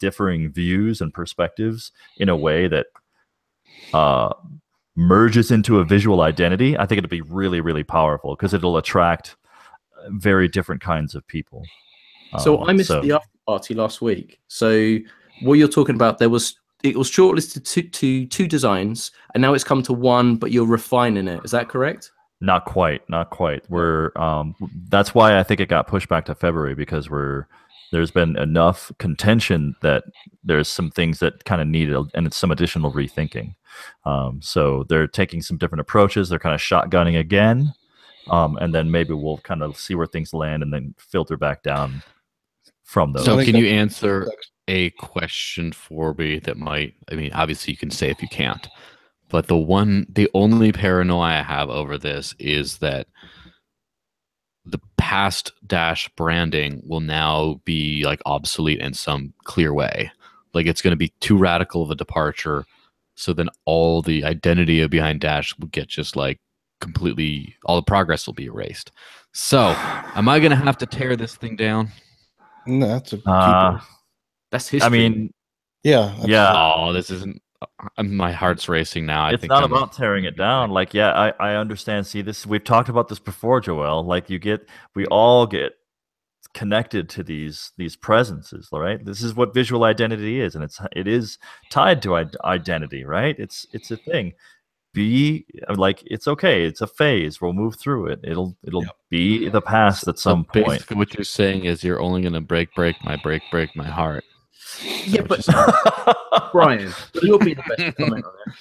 differing views and perspectives in a way that merges into a visual identity, I think it'll be really, really powerful, because it'll attract very different kinds of people. So I missed the after party last week. So what you're talking about, it was shortlisted to two designs, and now it's come to one, but you're refining it. Is that correct? Not quite. We're that's why I think it got pushed back to February, because there's been enough contention that there's some things that kind of need and it's some additional rethinking. So they're taking some different approaches. They're kind of shotgunning again, and then maybe we'll kind of see where things land and then filter back down from those. So can you answer a question for me that might, obviously you can say if you can't, but the only paranoia I have over this is that the past Dash branding will now be like obsolete in some clear way. Like it's going to be too radical of a departure. So then all the identity behind Dash will get just like completely, all the progress will be erased. So am I going to have to tear this thing down? No, that's a keeper. That's history. Yeah. Oh, this isn't. My heart's racing now. It's not about tearing it down. Like, yeah, I understand. See, we've talked about this before, Joel. Like, we all get connected to these presences, right? This is what visual identity is, and it is tied to identity, right? It's a thing. It's okay. It's a phase. We'll move through it. It'll be the past at some point. Basically, what you're saying is you're only going to break my heart. Yeah, but Brian, you'll be the best to comment on it.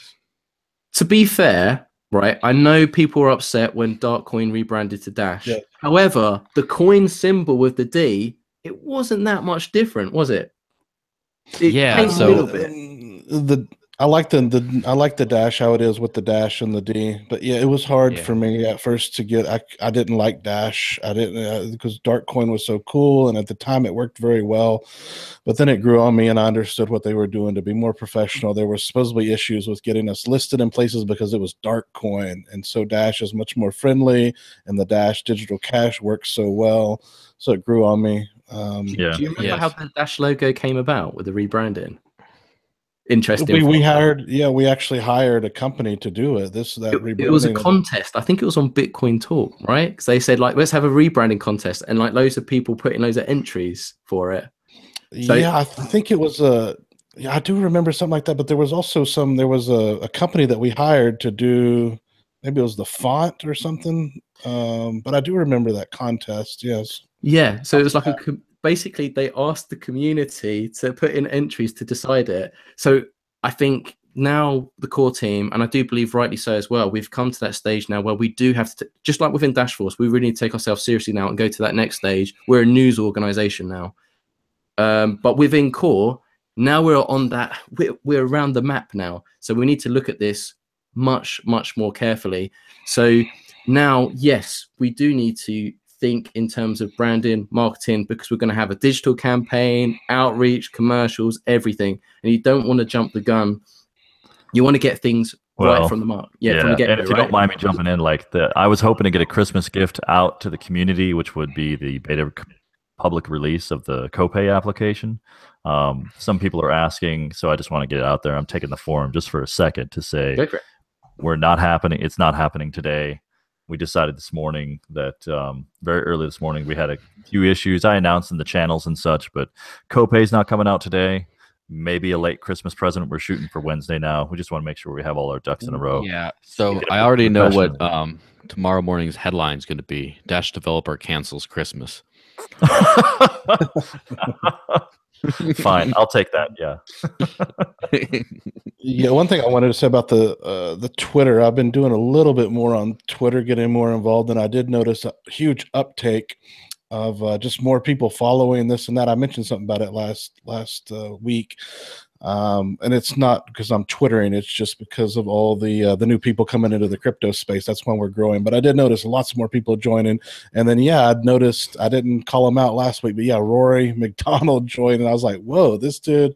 To be fair, right, I know people were upset when Darkcoin rebranded to Dash. Yeah. However, the coin symbol with the D, it wasn't that much different, was it? Yeah, so a little bit. I like the Dash, how it is with the Dash and the D, but yeah, it was hard for me at first to get. I didn't like Dash. I didn't, because Darkcoin was so cool, and at the time it worked very well, but then it grew on me, and I understood what they were doing to be more professional. There were supposedly issues with getting us listed in places because it was Darkcoin, and so Dash is much more friendly, and the Dash digital cash works so well, so it grew on me. Do you remember how the Dash logo came about with the rebranding? Interesting. We actually hired a company to do it. It was a contest. I think it was on Bitcoin Talk, right? Because they said, like, let's have a rebranding contest, and like loads of people put in loads of entries for it. So, yeah, I think it was I do remember something like that. But there was also a company that we hired to do, maybe it was the font or something. But I do remember that contest. Yes. Yeah. So it was like basically they asked the community to put in entries to decide it. So I think now the core team, and I do believe rightly so as well, we've come to that stage now where we do have to, just like within Dashforce, we really need to take ourselves seriously now and go to that next stage. We're a news organization now. But within core, now we're on that, we're around the map now. So we need to look at this much, much more carefully. So now, yes, we do need to think in terms of branding, marketing, because we're going to have a digital campaign, outreach, commercials, everything. And you don't want to jump the gun. You want to get things right from the mark. Yeah, from the get-go, and if you don't mind me jumping in, like I was hoping to get a Christmas gift out to the community, which would be the beta public release of the Copay application. Some people are asking, so I just want to get it out there. I'm taking the forum just for a second to say we're not happening. It's not happening today. We decided this morning that very early this morning we had a few issues. I announced in the channels and such, but Copay's not coming out today. Maybe a late Christmas present. We're shooting for Wednesday now. We just want to make sure we have all our ducks in a row. Yeah. So I already know what tomorrow morning's headline is going to be. Dash developer cancels Christmas. Fine, I'll take that. Yeah. Yeah. One thing I wanted to say about the Twitter, I've been doing a little bit more on Twitter, getting more involved, and I did notice a huge uptake of just more people following this and that. I mentioned something about it last week, and it's not because I'm twittering. It's just because of all the new people coming into the crypto space. That's when we're growing. But I did notice lots more people joining. And then I'd noticed, I didn't call him out last week, but Rory McDonald joined, and I was like, whoa, this dude,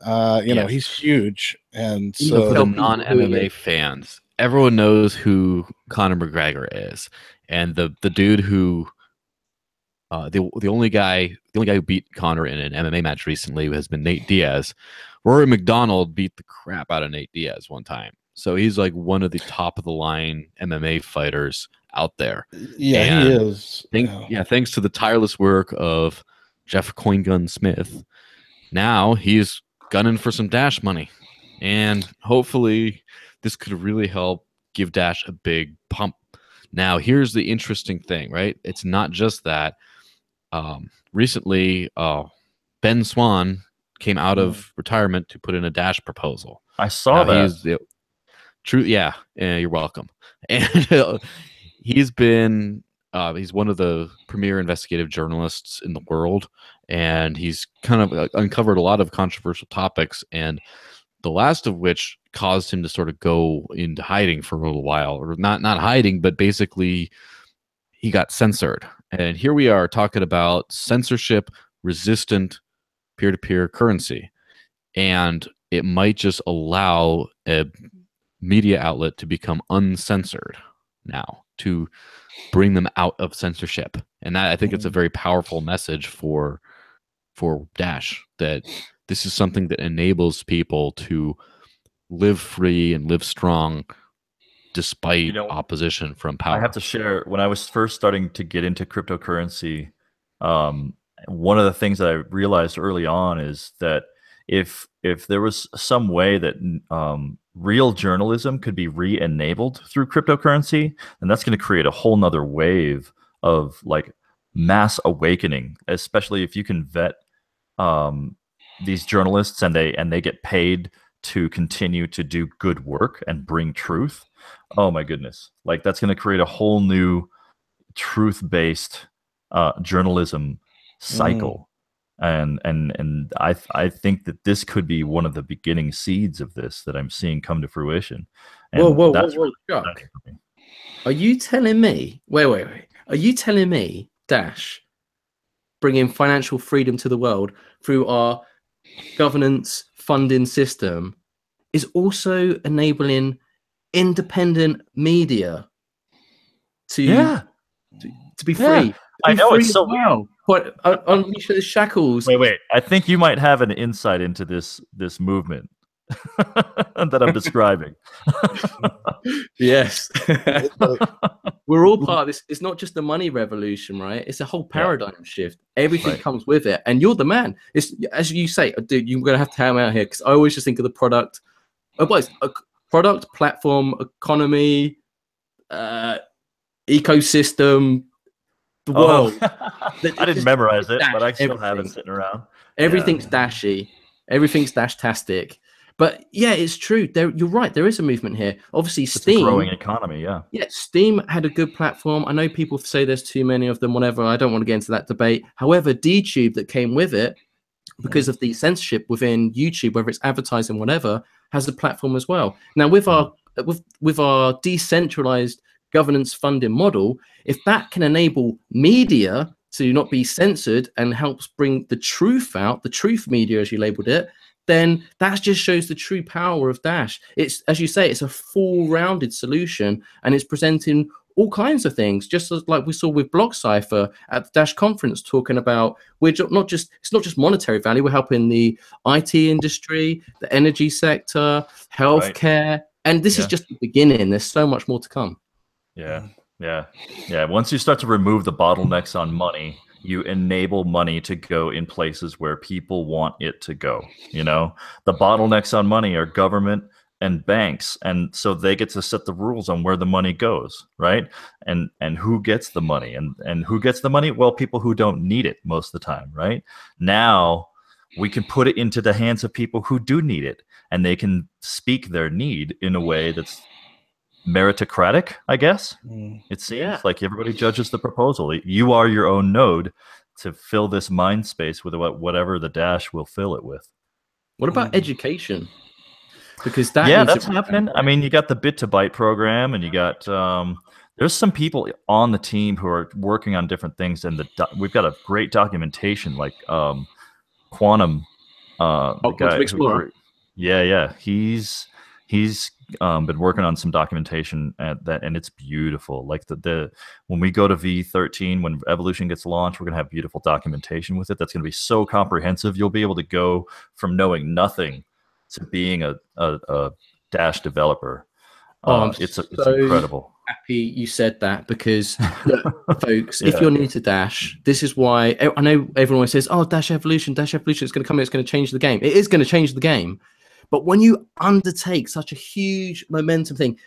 you know, he's huge. And so for the non-MMA fans, everyone knows who Conor McGregor is, and the dude who. The only guy who beat Conor in an MMA match recently has been Nate Diaz. Rory McDonald beat the crap out of Nate Diaz one time, so he's like one of the top of the line MMA fighters out there. Yeah, and he is. Thanks to the tireless work of Jeff Coingun Smith, now he's gunning for some Dash money, and hopefully this could really help give Dash a big pump. Now, here's the interesting thing, right? It's not just that. Recently, Ben Swan came out of retirement to put in a Dash proposal. I saw that. You're welcome. And he's been he's one of the premier investigative journalists in the world, and he's kind of uncovered a lot of controversial topics, and the last of which caused him to sort of go into hiding for a little while, or not hiding, but basically he got censored. And here we are talking about censorship-resistant peer-to-peer currency. And it might just allow a media outlet to become uncensored now, to bring them out of censorship. And that, I think it's a very powerful message for Dash, that this is something that enables people to live free and live strong despite opposition from power. I have to share, when I was first starting to get into cryptocurrency, one of the things that I realized early on is that if there was some way that real journalism could be re-enabled through cryptocurrency, then that's going to create a whole nother wave of like mass awakening, especially if you can vet these journalists and they get paid to continue to do good work and bring truth. Oh my goodness. Like that's going to create a whole new truth-based journalism cycle. And I think that this could be one of the beginning seeds of this that I'm seeing come to fruition. And whoa, Chuck. Are you telling me, wait. Are you telling me Dash bringing financial freedom to the world through our governance funding system is also enabling independent media to be free? I know, it's so well. What unleash the shackles? Wait. I think you might have an insight into this movement that I'm describing. Yes. We're all part of this. It's not just the money revolution, right? It's a whole paradigm shift. Everything comes with it, and you're the man. It's, as you say, dude, you're gonna have to ham out here, because I always just think of the product. Product, platform, economy, ecosystem, the world. I didn't memorize it, but I still have it sitting around. Everything's dashy. Everything's dash-tastic. But yeah, it's true. You're right. There is a movement here. Obviously, Steam. It's a growing economy, yeah. Yeah, Steam had a good platform. I know people say there's too many of them, whatever. I don't want to get into that debate. However, DTube that came with it, because of the censorship within YouTube, whether it's advertising, whatever, has a platform as well. Now, with our decentralized governance funding model, if that can enable media to not be censored and helps bring the truth out, the truth media, as you labeled it, then that just shows the true power of Dash. It's, as you say, it's a full-rounded solution, and it's presenting all kinds of things, just as like we saw with Block Cipher at the Dash conference, talking about it's not just monetary value. We're helping the IT industry, the energy sector, healthcare, and this is just the beginning. There's so much more to come. Yeah. Once you start to remove the bottlenecks on money, you enable money to go in places where people want it to go. You know, the bottlenecks on money are government and banks, and so they get to set the rules on where the money goes, right? And who gets the money, and who gets the money? Well, people who don't need it most of the time, right? Now we can put it into the hands of people who do need it, and they can speak their need in a way that's meritocratic, I guess. It seems like everybody judges the proposal. You are your own node to fill this mind space with whatever the Dash will fill it with. What about education? Because that's happening. I mean, you got the Bit to Byte program, and you got there's some people on the team who are working on different things, and we've got a great documentation, like Quantum, the guy Explorer. He's been working on some documentation at that, and it's beautiful. Like the when we go to V13, when Evolution gets launched, we're gonna have beautiful documentation with it. That's gonna be so comprehensive. You'll be able to go from knowing nothing to being a Dash developer. It's incredible. Happy you said that, because look, folks, if you're new to Dash, this is why I know everyone always says, "Oh, Dash Evolution is going to come. It's going to change the game." It is going to change the game, but when you undertake such a huge momentum thing,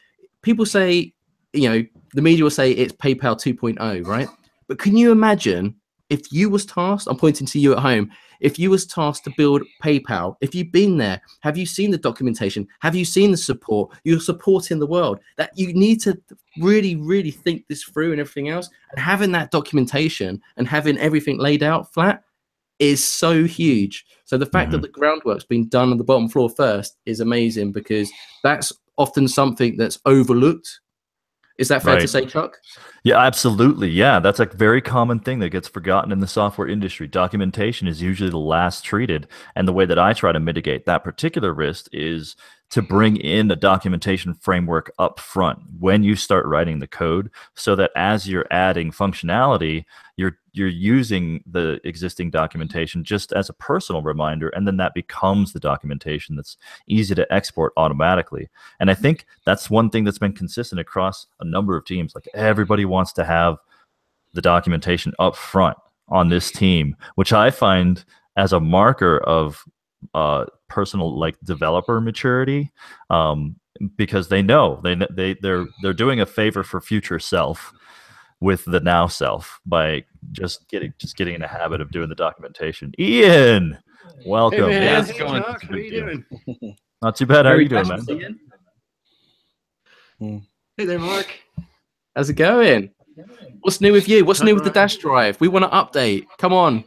people say, you know, the media will say it's PayPal 2.0, right? But can you imagine if you was tasked? I'm pointing to you at home. If you was tasked to build PayPal, if you've been there, have you seen the documentation? Have you seen the support? You're supporting the world. That you need to really, really think this through and everything else. And having that documentation and having everything laid out flat is so huge. So the fact that the groundwork's been done on the bottom floor first is amazing, because that's often something that's overlooked. Is that fair to say, Chuck? Yeah, absolutely. Yeah, that's a very common thing that gets forgotten in the software industry. Documentation is usually the last treated. And the way that I try to mitigate that particular risk is to bring in a documentation framework up front when you start writing the code, so that as you're adding functionality, you're using the existing documentation just as a personal reminder, and then that becomes the documentation that's easy to export automatically. And I think that's one thing that's been consistent across a number of teams. Like, everybody wants to have the documentation up front on this team, which I find as a marker of personal, like, developer maturity, because they know they're doing a favor for future self with the now self by just getting in a habit of doing the documentation. Ian, welcome. Hey, man. How's it Hey, going? Chuck, how are you doing? Not too bad. How are you doing, man? Hey there, Mark. How's it going? What's new with you? What's new with the Dash Drive? We want to update. Come on.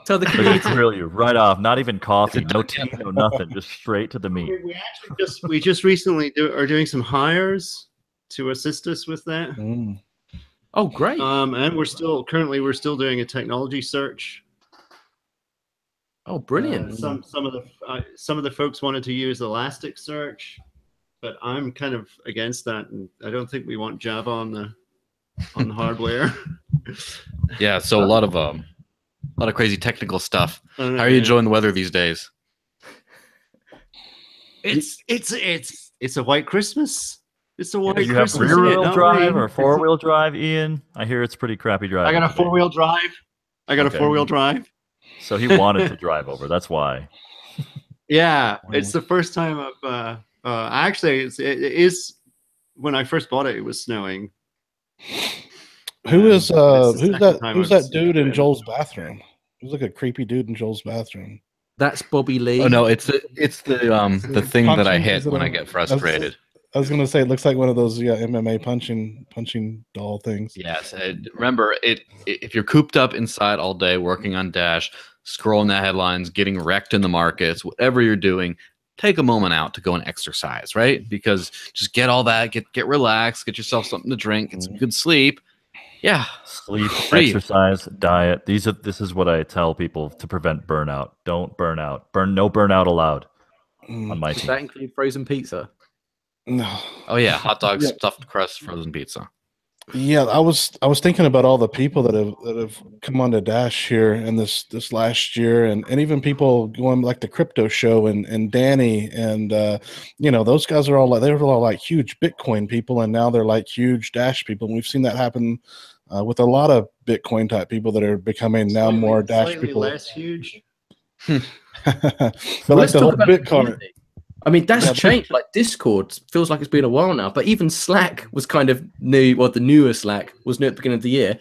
Tell the They're community. gonna grill you right off. Not even coffee, no tea, no nothing. Just straight to the meat. We actually just recently are doing some hires to assist us with that. Oh, great. And we're still doing a technology search. Oh, brilliant. Some of the folks wanted to use Elasticsearch, but I'm kind of against that, and I don't think we want Java on the hardware. Yeah, so a lot of crazy technical stuff. How are you enjoying the weather these days? It's a white Christmas. It's a white Do you have Christmas. rear-wheel drive or four-wheel drive, Ian? I hear it's pretty crappy driving. I got a four-wheel drive. So he wanted to drive over. That's why. Yeah, it's the first time I've actually it is when I first bought it. It was snowing. Who's that I've dude in Joel's bathroom? He's like a creepy dude in Joel's bathroom. That's Bobby Lee. Oh no, it's the thing that I hit when I get frustrated. I was gonna say it looks like one of those MMA punching doll things. Yes, remember if you're cooped up inside all day working on Dash, scrolling the headlines, getting wrecked in the markets, whatever you're doing, take a moment out to go and exercise, right? Because just get all that, get relaxed, get yourself something to drink, get some good sleep. Yeah. Sleep, Breathe. exercise, diet. This is what I tell people to prevent burnout. Don't burn out. No burnout allowed on my Does team. that include frozen pizza? No. Oh yeah, hot dogs, Yeah. stuffed crust, frozen pizza. Yeah, I was thinking about all the people that have come on to Dash here in this last year, and even people going like the crypto show and Danny and those guys are all like they were all like huge Bitcoin people, and now they're like huge Dash people. And we've seen that happen with a lot of Bitcoin type people that are becoming now more Dash slightly people. less huge. But Well, like let's the talk whole about Bitcoin. community. I mean, that's Yeah. changed. Like Discord feels like it's been a while now, but even Slack was kind of new. Well, the newer Slack was new at the beginning of the year.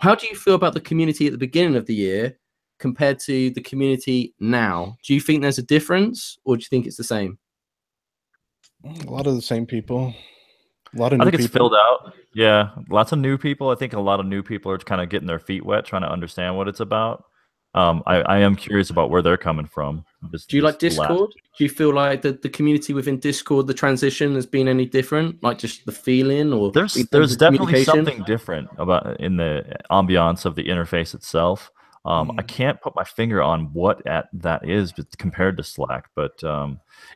How do you feel about the community at the beginning of the year compared to the community now? Do you think there's a difference, or do you think it's the same? A lot of the same people. A lot of I new think it's people. filled out. Yeah, lots of new people. I think a lot of new people are kind of getting their feet wet, trying to understand what it's about. I am curious about where they're coming from. Do you like Discord? Do you feel like the community within Discord, the transition has been any different? Like just the feeling, or in terms There's of definitely communication? something different about in the ambiance of the interface itself. I can't put my finger on what that is compared to Slack, but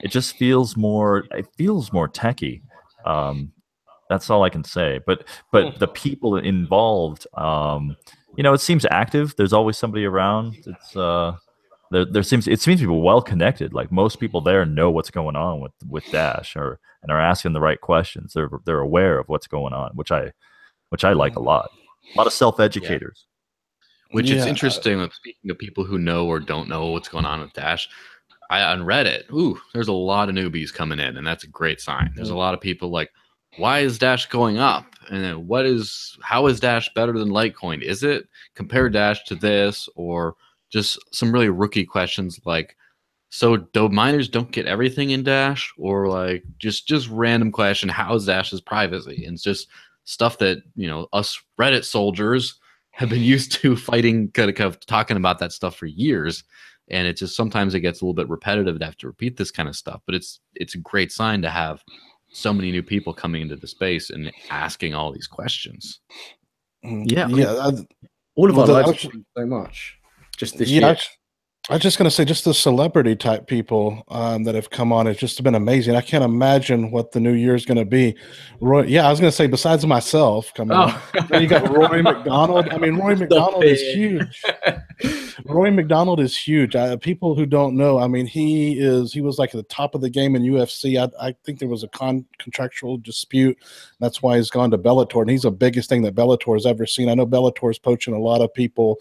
it just feels more. It feels more techy. That's all I can say. But the people involved, it seems active. There's always somebody around. It's it seems to be well connected. Like most people there know what's going on with Dash and are asking the right questions. They're aware of what's going on, which I like a lot. A lot of self-educators. Which is interesting. Speaking of people who know or don't know what's going on with Dash, on Reddit, there's a lot of newbies coming in, and that's a great sign. There's a lot of people like, why is Dash going up? And then how is Dash better than Litecoin? Is it compare Dash to this, or just some really rookie questions like, so do miners don't get everything in Dash, or like just random question, how is Dash's privacy? And it's just stuff that us Reddit soldiers have been used to fighting, kind of talking about that stuff for years. And it just sometimes it gets a little bit repetitive to have to repeat this kind of stuff. But it's a great sign to have so many new people coming into the space and asking all these questions. Yeah, all of our lives have changed so much just this year. I was just going to say, just the celebrity type people that have come on, it's just been amazing. I can't imagine what the new year is going to be. I was going to say, besides myself coming on, then you got Rory McDonald. I mean, Rory McDonald is huge. Rory McDonald is huge. People who don't know, I mean, he was like at the top of the game in UFC. I think there was a contractual dispute. That's why he's gone to Bellator, and he's the biggest thing that Bellator has ever seen. I know Bellator's poaching a lot of people.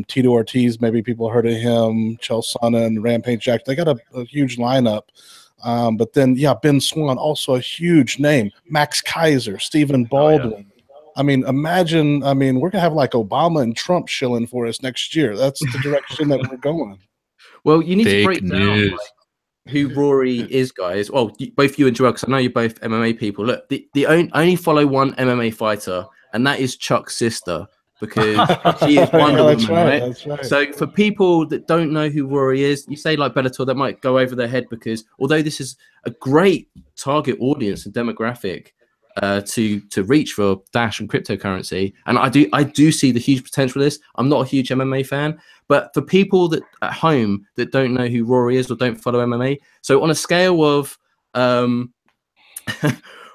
Tito Ortiz, maybe people heard of him, Chael Sonnen, Rampage Jack. They got a huge lineup. But then, Ben Swan, also a huge name. Max Kaiser, Stephen Baldwin. Oh, yeah. I mean, imagine, we're going to have like Obama and Trump shilling for us next year. That's the direction that we're going. Well, you need to break down who Rory is, guys. Well, both you and Joel, because I know you're both MMA people. Look, the only follow one MMA fighter, and that is Chuck's sister, because she is Wonder Woman, right? That's right. So for people that don't know who Rory is, you say like Bellator, that might go over their head, because although this is a great target audience and demographic to reach for Dash and cryptocurrency, and I do see the huge potential of this. I'm not a huge MMA fan, but for people that at home that don't know who Rory is or don't follow MMA, so on a scale of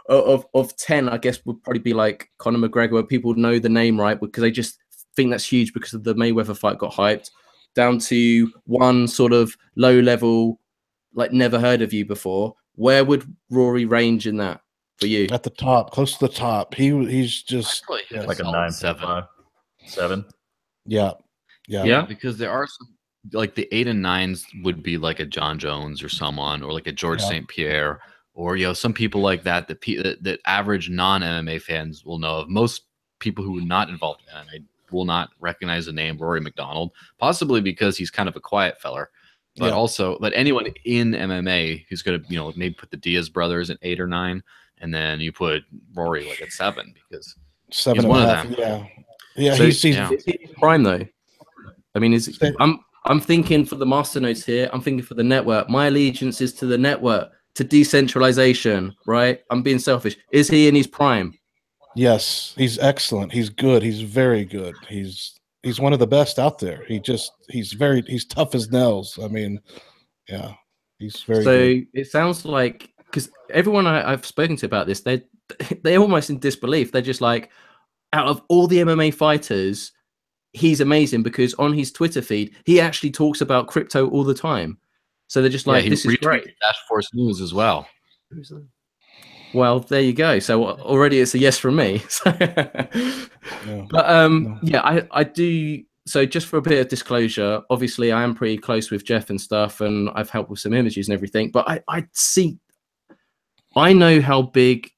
of 10, I guess would probably be like Conor McGregor, where people know the name, right? Because they just think that's huge because of the Mayweather fight got hyped, down to one sort of low level, like never heard of you before. Where would Rory range in that for you? At the top, close to the top. He's just like a 9.7. 7. Yeah. Because there are some, like the 8 and 9s would be like a John Jones or someone, or like a George St. Pierre, or some people like that average non-MMA fans will know of. Most people who are not involved in MMA will not recognize the name Rory McDonald, possibly because he's kind of a quiet feller. But but anyone in MMA who's going to, maybe put the Diaz brothers at 8 or 9, and then you put Rory like at 7, because 7 he's one of them. Yeah. So, he's prime though. I mean, I'm thinking for the masternodes here. I'm thinking for the network. My allegiance is to the network, to decentralization. Right? I'm being selfish. Is he in his prime? Yes, he's excellent. He's good. He's very good. He's one of the best out there. He's tough as nails. I mean, yeah, he's very So good. it sounds like, because everyone I've spoken to about this, they're almost in disbelief. They're just like, out of all the MMA fighters, he's amazing because on his Twitter feed, he actually talks about crypto all the time. So they're just like, this is great. Dash Force News as well. Who's that? Well, there you go. So already it's a yes from me. Yeah. But yeah, I do. So just for a bit of disclosure, obviously I am pretty close with Jeff and stuff, and I've helped with some images and everything. But I know how big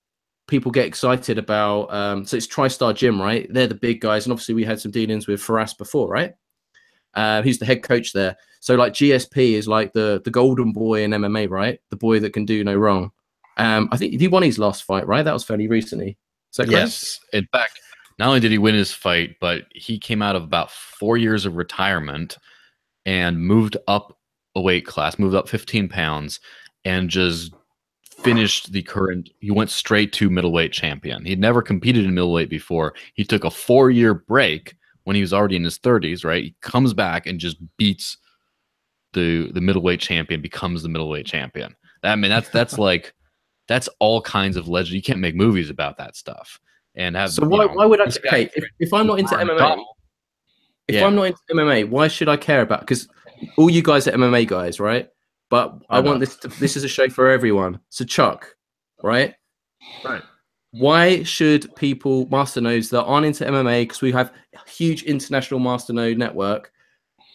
people get excited about. So it's TriStar Gym, right? They're the big guys, and obviously we had some dealings with Faraz before, right? He's the head coach there. So like GSP is like the golden boy in MMA, right? The boy that can do no wrong. I think he won his last fight, right? That was fairly recently. Is that correct? Yes. In fact, not only did he win his fight, but he came out of about 4 years of retirement and moved up a weight class, moved up 15 pounds, and just finished he went straight to middleweight champion. He'd never competed in middleweight before. He took a 4-year break when he was already in his 30s, right? He comes back and just beats the middleweight champion, becomes the middleweight champion. I mean, that's like, that's all kinds of legend. You can't make movies about that stuff. And have, so why would I? Okay, if I'm not into MMA, I'm not into MMA, why should I care about? Because all you guys are MMA guys, right? But I want this. This is a show for everyone. So Chuck, right? Right. Why should people masternodes that aren't into MMA, because we have a huge international masternode network,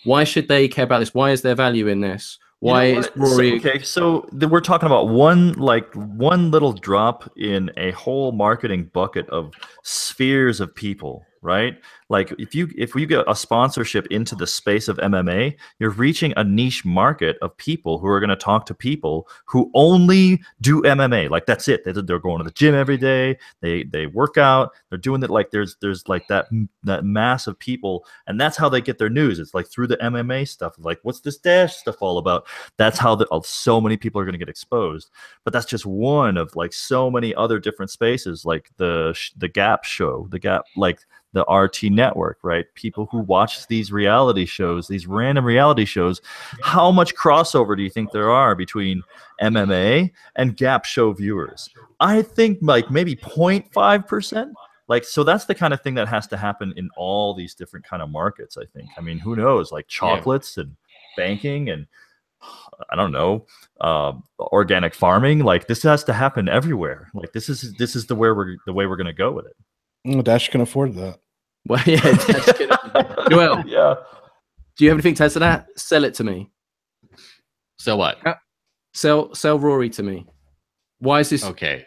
why should they care about this? Why is there value in this? Why is Rory? So we're talking about one little drop in a whole marketing bucket of spheres of people, right? Like if you get a sponsorship into the space of MMA, you're reaching a niche market of people who are going to talk to people who only do MMA. Like that's it. They're going to the gym every day. They work out. They're doing it. Like there's like that mass of people, and that's how they get their news. It's like through the MMA stuff. Like what's this Dash stuff all about? That's how so many people are going to get exposed. But that's just one of like so many other different spaces, like the Gap show, like the RT network, right? People who watch these reality shows, these random reality shows. How much crossover do you think there are between MMA and Gap show viewers? I think like maybe 0.5%. Like, so that's the kind of thing that has to happen in all these different kind of markets, I think. I mean, who knows, like chocolates and banking and I don't know, organic farming. Like this has to happen everywhere. Like this is the way we're going to go with it. Dash can afford that. Well, yeah. Joel, yeah. Do you have anything to add to that? Sell it to me. So what? Sell Rory to me. Why is this? Okay.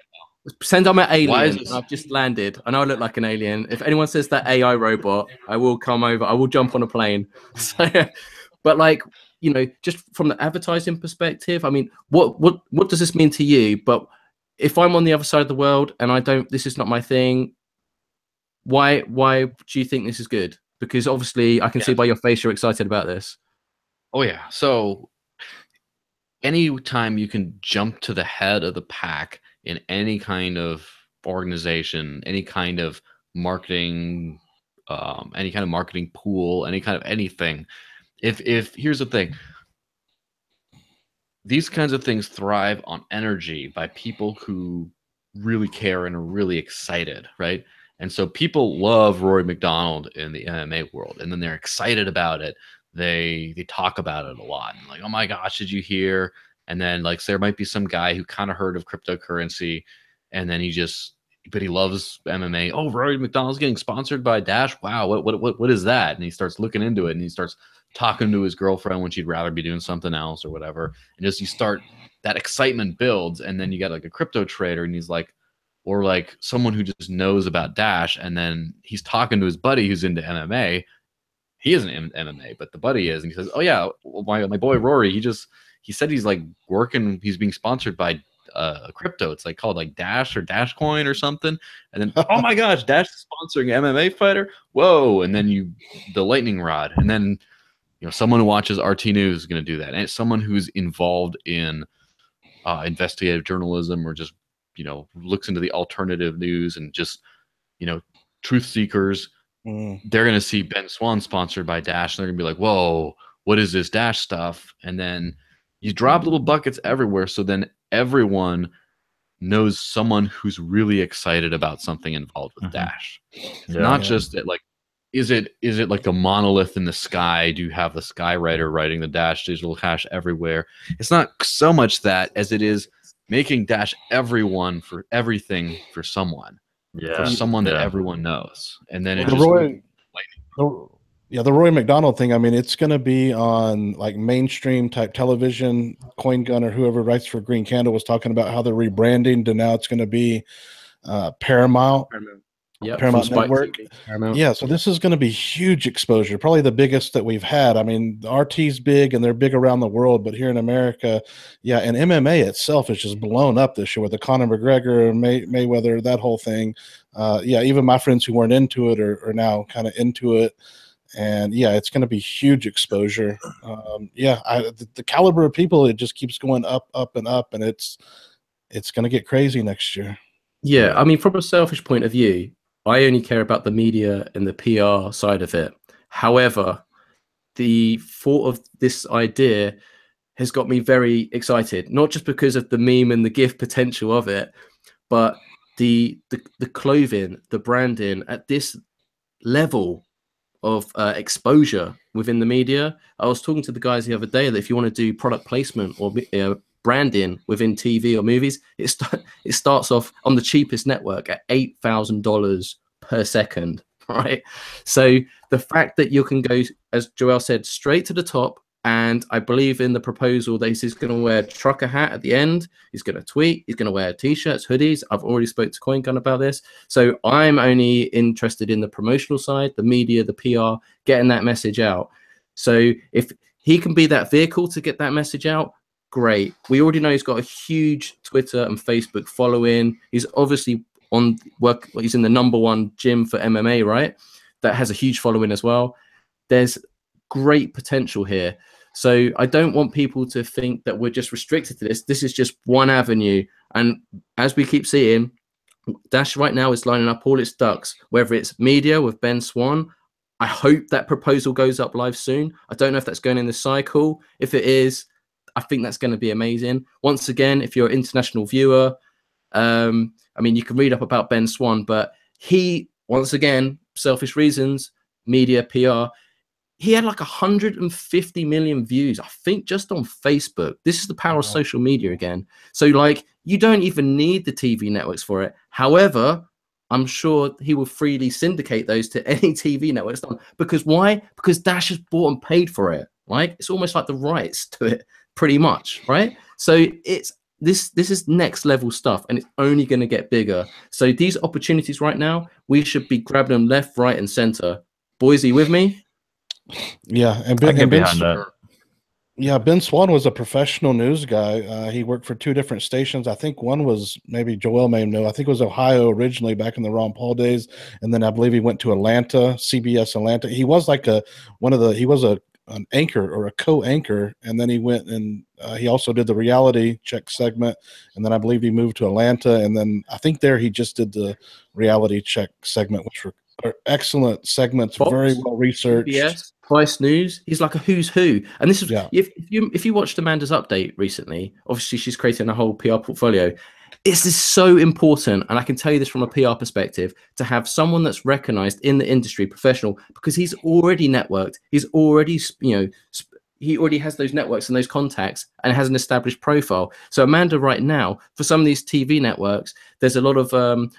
Pretend I'm an alien. Why is this? I've just landed. I know I look like an alien. If anyone says that AI robot, I will come over. I will jump on a plane. So, but like, you know, just from the advertising perspective, I mean, what does this mean to you? But if I'm on the other side of the world and this is not my thing, why do you think this is good? Because obviously I can see by your face you're excited about this. Oh yeah. So anytime you can jump to the head of the pack in any kind of organization, any kind of marketing pool, any kind of anything. If here's the thing, these kinds of things thrive on energy by people who really care and are really excited, right? And so people love Rory McDonald in the MMA world, and then they're excited about it. They talk about it a lot, and like, oh my gosh, did you hear? And then like, so there might be some guy who kind of heard of cryptocurrency, and then but he loves MMA. Oh, Rory McDonald's getting sponsored by Dash. Wow, what is that? And he starts looking into it, and he starts talking to his girlfriend when she'd rather be doing something else or whatever. And just that excitement builds, and then you got like a crypto trader, and he's like, or like someone who just knows about Dash, and then he's talking to his buddy who's into MMA. He isn't in MMA, but the buddy is, and he says, "Oh yeah, my boy Rory. He said he's like working. He's being sponsored by crypto. It's like called like Dash or Dash Coin or something." And then, oh my gosh, Dash is sponsoring an MMA fighter. Whoa! And then the lightning rod, and then someone who watches RT News is going to do that, and it's someone who's involved in investigative journalism or just looks into the alternative news and just truth seekers, they're going to see Ben Swan sponsored by Dash, and they're going to be like, whoa, what is this Dash stuff? And then you drop little buckets everywhere, so then everyone knows someone who's really excited about something involved with Dash. Not just that, like, is it like a monolith in the sky? Do you have the skywriter writing the Dash digital cash everywhere? It's not so much that as it is making Dash everyone for everything for someone. For someone that everyone knows. And then the Roy McDonald thing, I mean, it's going to be on like mainstream type television. CoinGun or whoever writes for Green Candle was talking about how they're rebranding to now it's going to be Paramount. Paramount Network. Yeah, so this is going to be huge exposure, probably the biggest that we've had. I mean, the RT's big and they're big around the world, but here in America, and MMA itself is just blown up this year with the Conor McGregor, Mayweather, that whole thing. Even my friends who weren't into it are now kind of into it. And it's going to be huge exposure. The caliber of people, it just keeps going up, and up, and it's going to get crazy next year. Yeah, I mean, from a selfish point of view, I only care about the media and the PR side of it. However, the thought of this idea has got me very excited, not just because of the meme and the gift potential of it, but the clothing, the branding at this level of exposure within the media. I was talking to the guys the other day that if you want to do product placement or branding within TV or movies, it starts off on the cheapest network at $8,000 per second, right? So the fact that you can go, as Joel said, straight to the top, and I believe in the proposal that he's going to wear a trucker hat at the end, he's going to tweet, he's going to wear t-shirts, hoodies. I've already spoke to CoinGun about this. So I'm only interested in the promotional side, the media, the PR, getting that message out. So if he can be that vehicle to get that message out, great. We already know he's got a huge Twitter and Facebook following. He's obviously on work. He's in the #1 gym for MMA, right? That has a huge following as well. There's great potential here. So I don't want people to think that we're just restricted to this. This is just one avenue. And as we keep seeing, Dash right now is lining up all its ducks, whether it's media with Ben Swan. I hope that proposal goes up live soon. I don't know if that's going in the cycle. If it is, I think that's going to be amazing. Once again, if you're an international viewer, I mean, you can read up about Ben Swan, but he, once again, selfish reasons, media, PR, he had like 150 million views, I think, just on Facebook. This is the power of social media again. So, like, you don't even need the TV networks for it. However, I'm sure he will freely syndicate those to any TV networks. Because why? Because Dash has bought and paid for it. Like, it's almost like the rights to it, pretty much, right? So it's this is next level stuff, and it's only going to get bigger. So these opportunities right now, we should be grabbing them left, right, and center. Boys, are you with me? Yeah, and Ben Swan was a professional news guy. He worked for 2 different stations. I think one was, maybe Joel may know, I think it was Ohio originally back in the Ron Paul days, and then I believe he went to Atlanta, CBS Atlanta. He was like an anchor or a co-anchor, and then he went and he also did the reality check segment, and then I believe he moved to Atlanta, and then I think there he just did the reality check segment, which were excellent segments, Fox, very well researched. CBS, Price News. He's like a who's who. And this is if you watched Amanda's update recently, obviously she's creating a whole PR portfolio. This is so important, and I can tell you this from a PR perspective, to have someone that's recognized in the industry, professional, because he's already networked. He's already, he already has those networks and those contacts and has an established profile. So Amanda, right now, for some of these TV networks, there's a lot of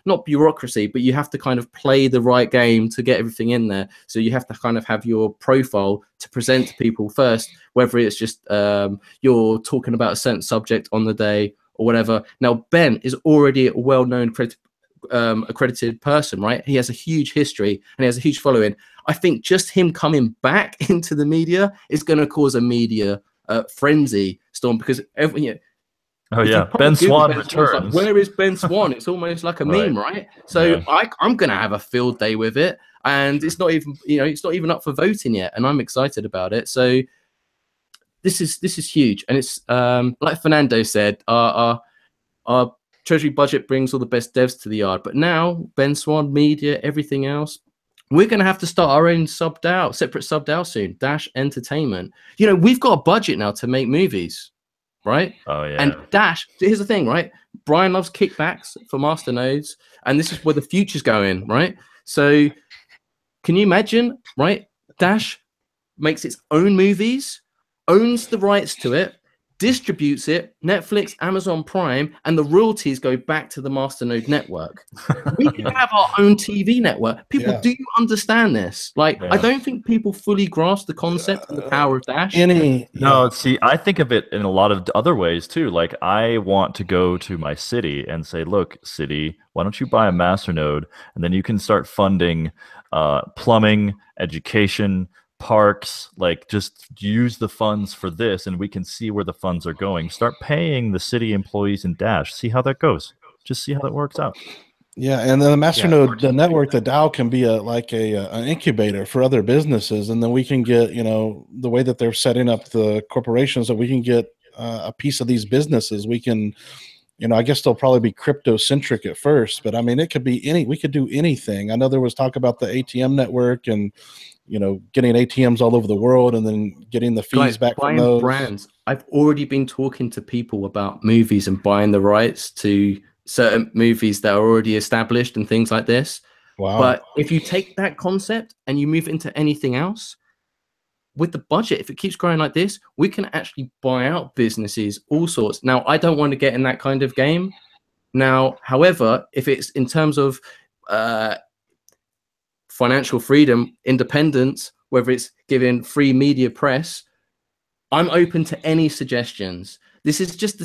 not bureaucracy, but you have to kind of play the right game to get everything in there. So you have to kind of have your profile to present to people first, whether it's just you're talking about a certain subject on the day or whatever. Now, Ben is already a well-known accredited person, right? He has a huge history and he has a huge following. I think just him coming back into the media is going to cause a media frenzy storm, because Ben Swan returns. Like, where is Ben Swan? It's almost like a meme, right? So I'm going to have a field day with it, and it's not even it's not even up for voting yet, and I'm excited about it. So this is huge, and it's like Fernando said, our treasury budget brings all the best devs to the yard. But now Ben Swan, media, everything else, we're going to have to start our own separate sub DAO soon. Dash Entertainment. You know, we've got a budget now to make movies, right? Oh yeah. And Dash, here's the thing, right? Brian loves kickbacks for masternodes, and this is where the future's going, right? So can you imagine, right? Dash makes its own movies, owns the rights to it, distributes it, Netflix, Amazon Prime, and the royalties go back to the masternode network. We can have our own TV network. People, do you understand this? Like, I don't think people fully grasp the concept and the power of Dash. No, see, I think of it in a lot of other ways too. Like, I want to go to my city and say, look, city, why don't you buy a masternode, and then you can start funding plumbing, education, parks, like just use the funds for this, and we can see where the funds are going. Start paying the city employees in Dash. See how that goes. Just see how that works out. Yeah, and then the masternode, the network, the DAO can be an incubator for other businesses, and then we can get, you know, the way that they're setting up the corporations, that we can get a piece of these businesses. We can, you know, I guess they'll probably be crypto centric at first, but I mean, it could be we could do anything. I know there was talk about the ATM network and, you know, getting ATMs all over the world and then getting the fees back from those brands. I've already been talking to people about movies and buying the rights to certain movies that are already established and things like this. Wow. But if you take that concept and you move into anything else, with the budget, if it keeps growing like this, we can actually buy out businesses, all sorts. Now, I don't want to get in that kind of game. Now, however, if it's in terms of financial freedom, independence, whether it's giving free media press, I'm open to any suggestions. This is just,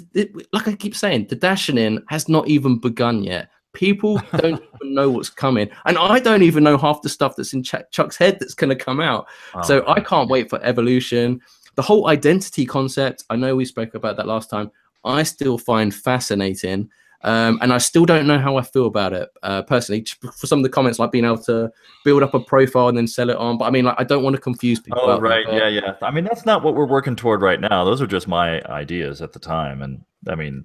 like I keep saying, the dashing in has not even begun yet. People don't even know what's coming. And I don't even know half the stuff that's in Chuck's head that's going to come out. So I can't wait for evolution. The whole identity concept, I know we spoke about that last time, I still find fascinating. And I still don't know how I feel about it personally. For some of the comments, like being able to build up a profile and then sell it on. But I mean, like, I don't want to confuse people. Oh, right. Yeah. I mean, that's not what we're working toward right now. Those are just my ideas at the time. And I mean,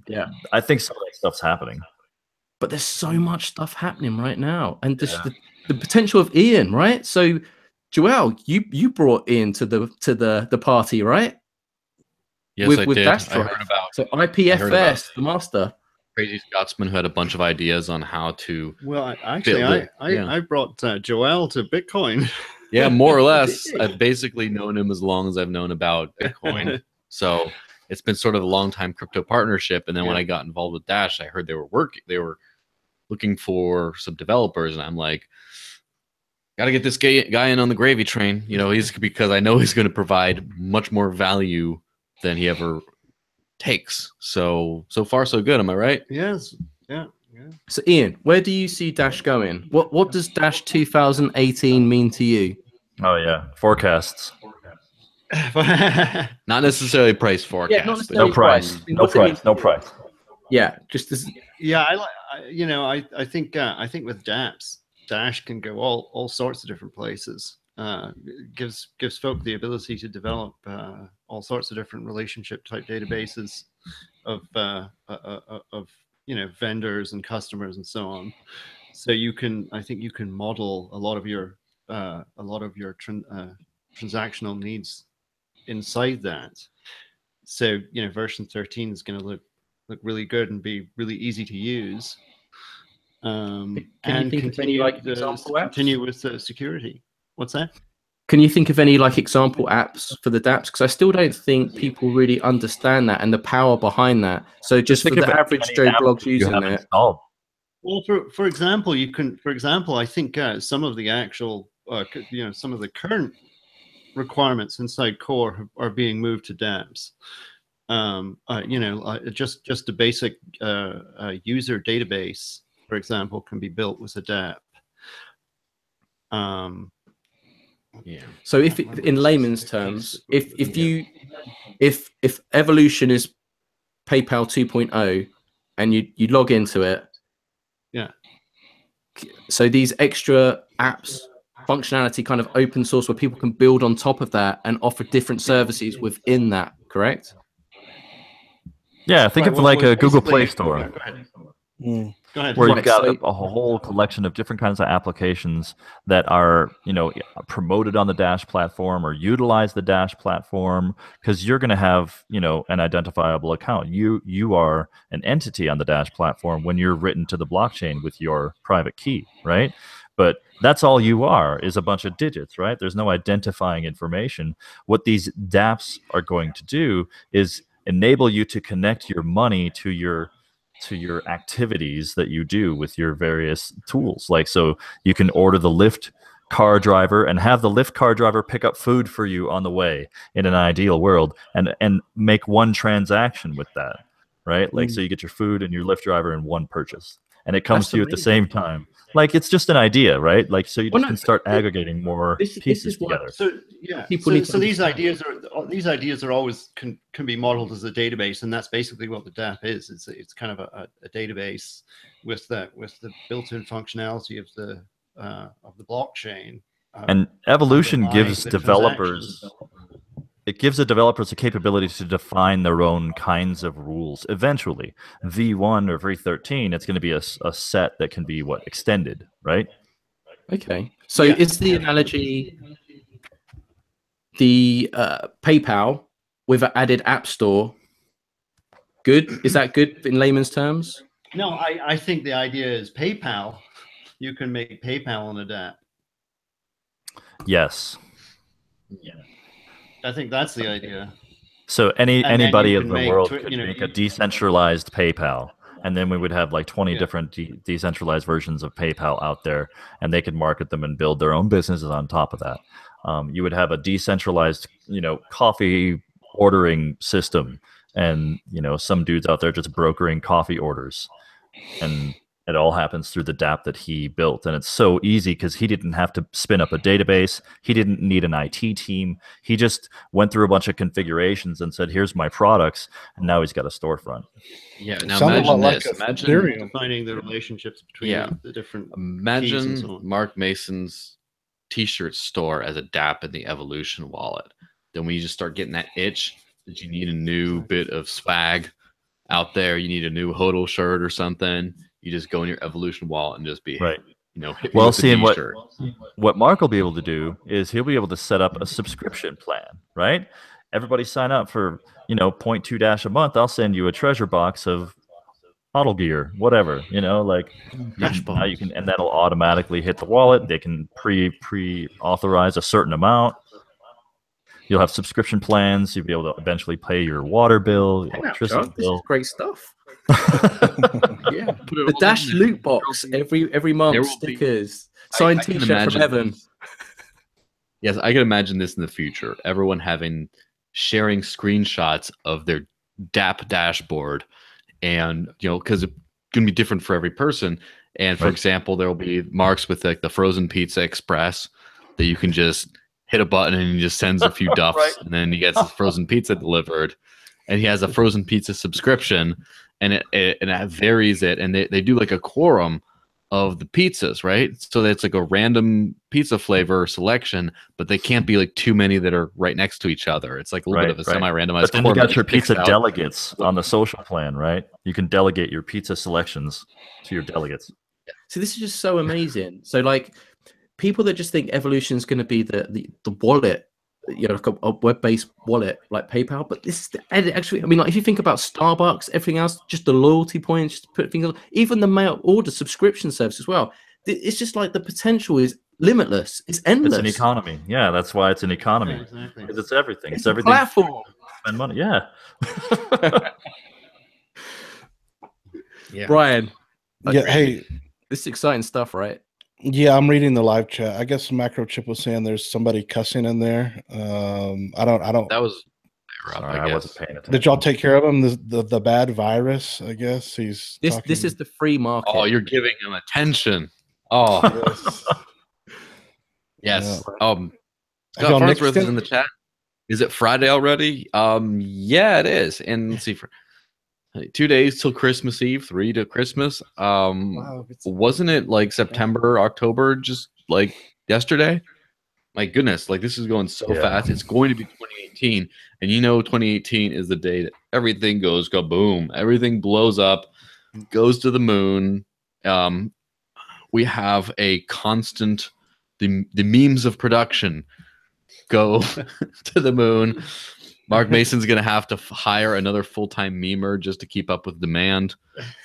I think some of that stuff's happening. But there's so much stuff happening right now. And the potential of Ian, right? So, Joel, you brought Ian to the party, right? Yes, I did. Dash I heard about so IPFS, the master. Crazy Scotsman who had a bunch of ideas on how to. Well, I brought Joel to Bitcoin. Yeah, more or less. I've basically known him as long as I've known about Bitcoin. So it's been sort of a long time crypto partnership. And then when I got involved with Dash, I heard they were looking for some developers, and I'm like, got to get this guy in on the gravy train. You know, because I know he's going to provide much more value than he ever takes. So far so good. Am I right? Yes. Yeah. So Ian, where do you see Dash going? What does Dash 2018 mean to you? Oh yeah, forecasts. Not necessarily price forecast. Yeah, not necessarily no price. No price. Yeah, just as. Yeah, I think with DApps, Dash can go all sorts of different places. Gives folk the ability to develop all sorts of different relationship type databases of vendors and customers and so on. So I think you can model a lot of your transactional needs inside that. So version 13 is going to look really good and be really easy to use. And continue with the security. What's that? Can you think of any like example apps for the DApps? Because I still don't think people really understand that and the power behind that. So just for the average Joe blogs using it. Well, for example, I think some of the actual, some of the current requirements inside Core are being moved to DApps. Just a basic user database, for example, can be built with a DApp. So if in layman's terms, if evolution is PayPal 2.0 and you log into it, so these extra apps functionality kind of open source where people can build on top of that and offer different services within that, correct? Yeah, think of like a Google Play Store. Go ahead. Where Right, you've got so- a whole collection of different kinds of applications that are, promoted on the Dash platform or utilize the Dash platform, because you're going to have, an identifiable account. You are an entity on the Dash platform when you're written to the blockchain with your private key, right? But that's all you are, is a bunch of digits, right? There's no identifying information. What these DApps are going to do is enable you to connect your money to your activities that you do with your various tools. Like, so you can order the Lyft car driver and have the Lyft car driver pick up food for you on the way in an ideal world, and make one transaction with that, right? Like, so you get your food and your Lyft driver in one purchase, and it comes That's to you at the amazing. same time. Like, it's just an idea, right? Like, so you Well, just can start aggregating more this pieces is what- together. So yeah, People need to so these ideas are always can be modeled as a database, and that's basically what the DApp is. It's kind of a database with the built-in functionality of the blockchain. And evolution underlying gives the developers transactions. it gives the developers the capability to define their own kinds of rules. Eventually, V1 or V13, it's going to be a set that can be extended, right? Okay. So Yeah. is the analogy the PayPal with an added app store good? Is that good in layman's terms? No, I think the idea is PayPal. You can make PayPal on a DApp. Yes. I think that's the idea. So And then anybody you of can the make world twi- could you know, make you- a decentralized PayPal, and then we would have like 20 Yeah. different decentralized versions of PayPal out there, and they could market them and build their own businesses on top of that. You would have a decentralized, coffee ordering system, and some dudes out there just brokering coffee orders, and it all happens through the DApp that he built. And it's so easy because he didn't have to spin up a database. He didn't need an IT team. He just went through a bunch of configurations and said, here's my products. And now he's got a storefront. Yeah. It Now sounded a lot imagine like this. a Imagine Ethereum. Defining the relationships between Yeah. the different keys and Imagine so on. Mark Mason's t-shirt store as a DApp in the Evolution wallet. Then when you just start getting that itch that you need a new bit of swag out there, you need a new HODL shirt or something, you just go in your Evolution wallet and just be, Right. hit me Well, with the seeing t-shirt. what Mark will be able to do is he'll be able to set up a subscription plan, right? Everybody sign up for, 0.2 Dash a month. I'll send you a treasure box of bottle gear, whatever, now you can, and that'll automatically hit the wallet. They can pre-authorize a certain amount. You'll have subscription plans. You'll be able to eventually pay your water bill, your Hang out, electricity Chuck. This is bill. great stuff. Yeah. Put it The all Dash in there. loot box every There month, will be- stickers, signed I can t-shirt from imagine Evan. this. Yes, I can imagine this in the future. Everyone sharing screenshots of their DApp dashboard, and because it's going to be different for every person. And for Right. example, there will be Marks with like the frozen pizza express that you can just hit a button and he just sends a few duffs, Right. and then he gets his frozen pizza delivered. And he has a frozen pizza subscription, and it varies it, and they do like a quorum of the pizzas, right? So that's like a random pizza flavor selection, but they can't be like too many that are right next to each other. It's like a little bit of a semi-randomized. But then you quorum got that your picks pizza out. delegates on the social plan, right? You can delegate your pizza selections to your delegates. So this is just so amazing. So like people that just think evolution is going to be the wallet, like a web-based wallet like PayPal, but this is actually, I mean, like if you think about Starbucks, everything else, just the loyalty points, just put things on, even the mail order subscription service as well. It's just like the potential is limitless. It's endless. It's an economy. Yeah, that's why it's an economy. Yeah, exactly. Because it's everything. It's It's a everything. platform. Spend money. Yeah. Yeah. Brian, Yeah, hey, this is exciting stuff, right? yeah, I'm reading the live chat. I guess Macrochip was saying there's somebody cussing in there. I don't. That was Rob, Sorry, I I guess. wasn't paying attention. Did y'all take care of him? The bad virus, I guess. He's This talking- is the free market. Oh, you're giving him attention. Oh, Yes. yes. Yeah. Scott y'all Farnsworth nixed is it? in the chat. Is it Friday already? Yeah, it is. And let's see, for 2 days till Christmas Eve, 3 to Christmas. Wow, it's- Wasn't it like September, October, just like yesterday? My goodness, like this is going so Yeah. fast. It's going to be 2018, and 2018 is the day that everything goes kaboom. Everything blows up. goes to the moon. We have a constant, the memes of production go to the moon. Mark Mason's going to have to hire another full-time memer just to keep up with demand.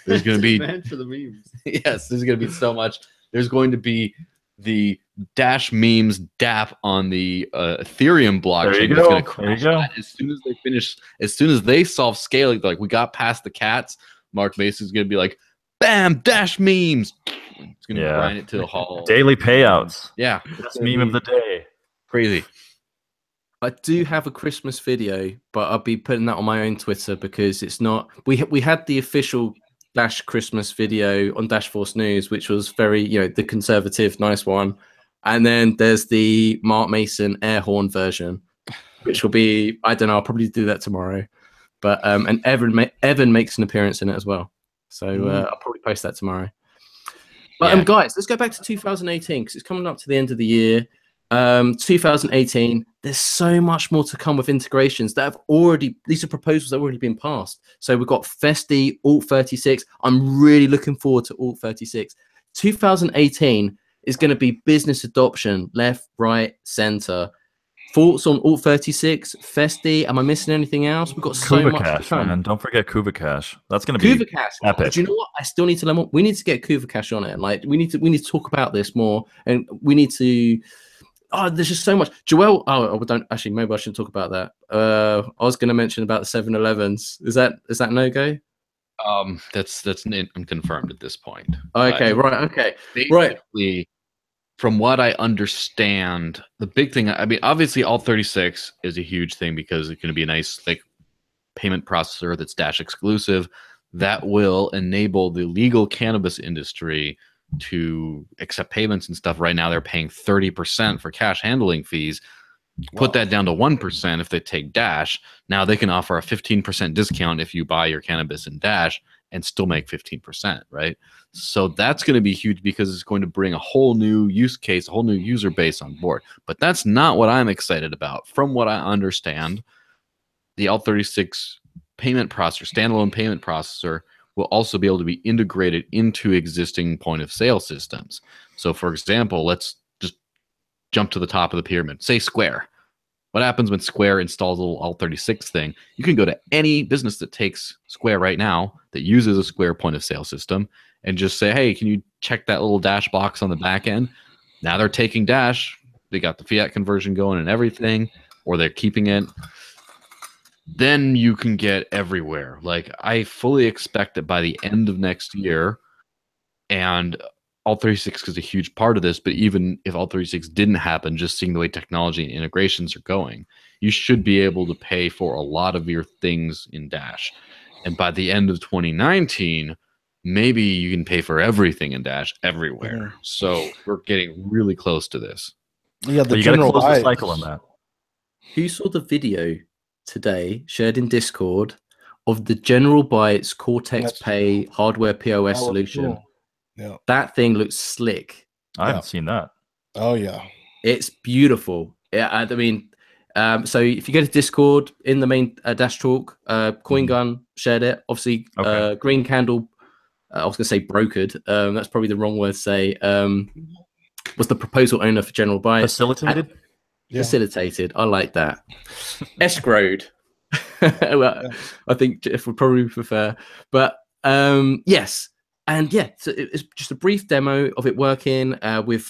There's going to be demand for the memes. Yes, there's going to be so much. There's going to be the Dash memes DApp on the Ethereum blockchain. There you That's go. going to crash that as soon as they finish. As soon as they solve scaling, like we got past the cats, Mark Mason's going to be like, "Bam, Dash memes." It's going to grind it to a halt. Daily payouts. Yeah, Best meme of the day. Crazy. I do have a Christmas video, but I'll be putting that on my own Twitter because it's not. We had the official Dash Christmas video on Dash Force News, which was very, the conservative, nice one. And then there's the Mark Mason air horn version, which will be, I don't know, I'll probably do that tomorrow. But and Evan makes an appearance in it as well, so I'll probably post that tomorrow. But guys, let's go back to 2018 because it's coming up to the end of the year. 2018, there's so much more to come with integrations that have already, these are proposals that have already been passed. So we've got Festi, Alt36. I'm really looking forward to Alt36. 2018 is going to be business adoption, left, right, center. Thoughts on Alt36, Festi? Am I missing anything else? We've got so much to come. Man. Don't forget Kuva Cash. That's going to be epic. Do you know what? I still need to learn more. We need to get Kuva Cash on it. Like we need to talk about this more, and we need to. Oh, there's just so much. Joel, don't actually. Maybe I shouldn't talk about that. I was going to mention about the 7-Elevens. Is that no go? That's unconfirmed at this point. Okay, right. Okay, basically, from what I understand, the big thing. I mean, obviously, Alt36 is a huge thing because it's going to be a nice payment processor that's Dash exclusive that will enable the legal cannabis industry to accept payments and stuff. Right now they're paying 30% for cash handling fees. Put that down to 1% if they take Dash. Now they can offer a 15% discount if you buy your cannabis in Dash and still make 15%, right? So that's going to be huge because it's going to bring a whole new use case, a whole new user base on board. But that's not what I'm excited about. From what I understand, the Alt36 payment processor, standalone payment processor, will also be able to be integrated into existing point of sale systems. So for example, let's just jump to the top of the pyramid. Say Square. What happens when Square installs a little Alt36 thing? You can go to any business that takes Square right now that uses a Square point of sale system and just say, hey, can you check that little Dash box on the back end? Now they're taking Dash. They got the fiat conversion going and everything, or they're keeping it. Then you can get everywhere. Like, I fully expect that by the end of next year, and Alt36 is a huge part of this, but even if Alt36 didn't happen, just seeing the way technology and integrations are going, you should be able to pay for a lot of your things in Dash. And by the end of 2019, maybe you can pay for everything in Dash everywhere. So we're getting really close to this. Yeah, you got to close the cycle on that. Who saw the video today shared in Discord of the General Bytes Cortex Pay hardware POS solution? Cool. Yeah, that thing looks slick. I haven't seen that. Oh yeah, it's beautiful. Yeah, I mean, so if you go to Discord in the main Dash Talk, CoinGun shared it. Obviously, Green Candle. I was going to say brokered. That's probably the wrong word to say. Was the proposal owner for General Bytes facilitated? Facilitated. I like that. Escrowed. Well, I think Jeff would probably prefer. But yes. And yeah, so it's just a brief demo of it working with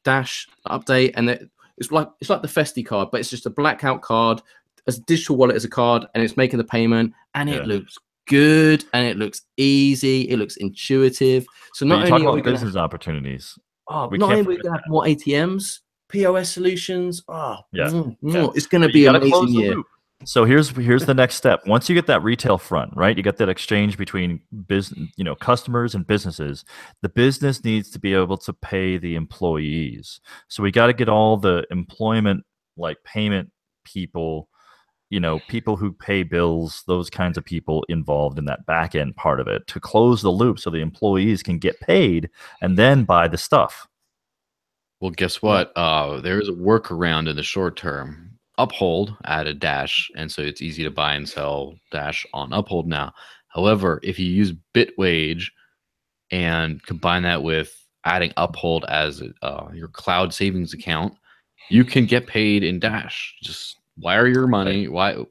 Dash update. And it's like the Festi card, but it's just a blackout card, as a digital wallet as a card, and it's making the payment. And it looks good, and it looks easy. It looks intuitive. So not only about business opportunities. Not only are we going to have more ATMs, POS solutions. It's going to be an amazing year. So here's the next step. Once you get that retail front, right, you get that exchange between customers and businesses. The business needs to be able to pay the employees. So we got to get all the employment, payment people, people who pay bills, those kinds of people involved in that back end part of it to close the loop, so the employees can get paid and then buy the stuff. Well, guess what? There is a workaround in the short term. Uphold added Dash, and so it's easy to buy and sell Dash on Uphold now. However, if you use Bitwage and combine that with adding Uphold as your cloud savings account, you can get paid in Dash. Just wire your money, wire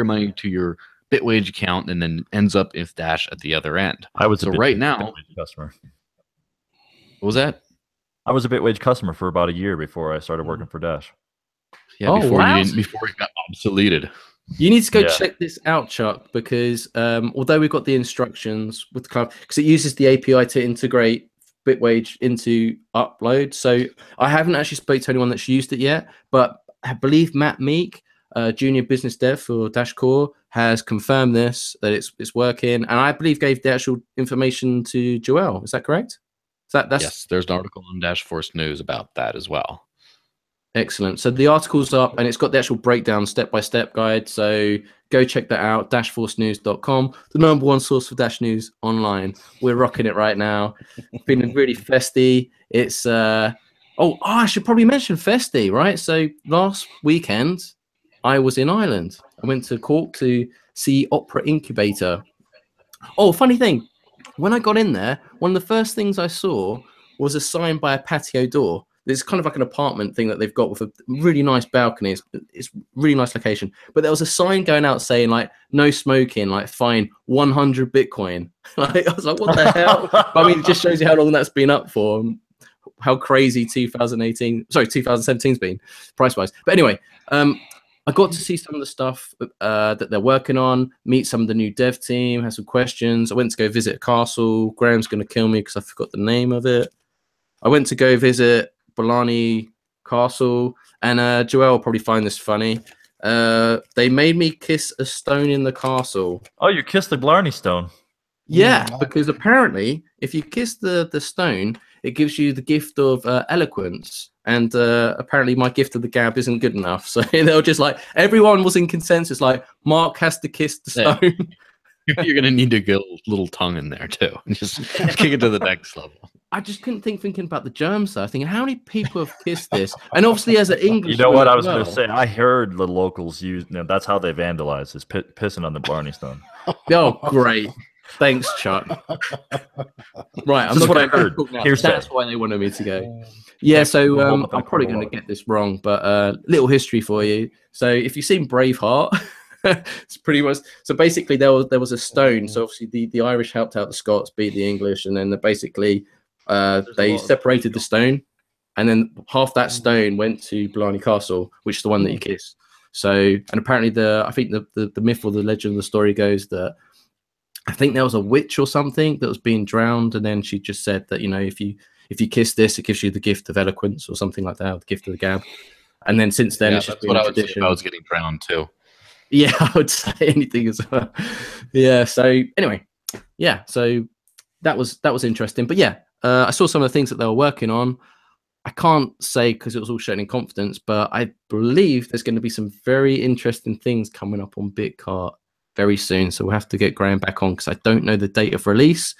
money to your Bitwage account, and then ends up in Dash at the other end. I was so a right now Bitwage customer. What was that? I was a Bitwage customer for about a year before I started working for Dash. Yeah, before it got obsoleted. You need to go check this out, Chuck, because although we've got the instructions with the cloud, because it uses the API to integrate Bitwage into Upload. So I haven't actually spoke to anyone that's used it yet, but I believe Matt Meek, junior business dev for Dash Core, has confirmed this, that it's working, and I believe gave the actual information to Joel. Is that correct? Yes, there's an article on Dash Force News about that as well. Excellent. So the article's up and it's got the actual breakdown, step-by-step guide. So go check that out, dashforcenews.com, the #1 source for Dash News online. We're rocking it right now. Feeling really festy. It's I should probably mention festy, right? So last weekend I was in Ireland. I went to Cork to see Opera Incubator. Oh, funny thing. When I got in there, one of the first things I saw was a sign by a patio door. It's kind of like an apartment thing that they've got with a really nice balcony. It's really nice location. But there was a sign going out saying like no smoking, like fine 100 Bitcoin. Like I was like, what the hell? But, I mean, it just shows you how long that's been up for, how crazy 2017's been price wise. But anyway, I got to see some of the stuff that they're working on, meet some of the new dev team, have some questions. I went to go visit a castle. Graham's going to kill me because I forgot the name of it. I went to go visit Blarney Castle, and Joel will probably find this funny. They made me kiss a stone in the castle. Oh, you kissed the Blarney stone? Yeah, because apparently if you kiss the stone, it gives you the gift of eloquence. And apparently my gift of the gab isn't good enough. So they were just like, everyone was in consensus, like, Mark has to kiss the stone. Yeah. You're going to need to get a little tongue in there, too. And just kick it to the next level. I just couldn't thinking about the germs, though. Thinking, how many people have kissed this? And obviously, as an English, you know what I was going to say? I heard the locals use. That's how they vandalize, is pissing on the Blarney stone. Oh, great! Thanks, Chuck. Right, I'm This is what I not heard. That's why they wanted me to go. Yeah, so I'm probably going to get this wrong, but little history for you. So if you've seen Braveheart. It's pretty much so. Basically, there was a stone. So obviously, the Irish helped out the Scots, beat the English, and then basically they separated the stone, and then half that stone went to Blarney Castle, which is the one that you kiss. So, and apparently, I think the myth or the legend of the story goes that I think there was a witch or something that was being drowned, and then she just said that if you kiss this, it gives you the gift of eloquence or something like that, or the gift of the gab. And then since then, it's just been a tradition. If I was getting drowned too. Yeah, I would say anything as well. Yeah. So anyway, yeah. So that was interesting. But yeah, I saw some of the things that they were working on. I can't say because it was all shown in confidence, but I believe there's going to be some very interesting things coming up on Bitcart very soon. So we'll have to get Graham back on because I don't know the date of release.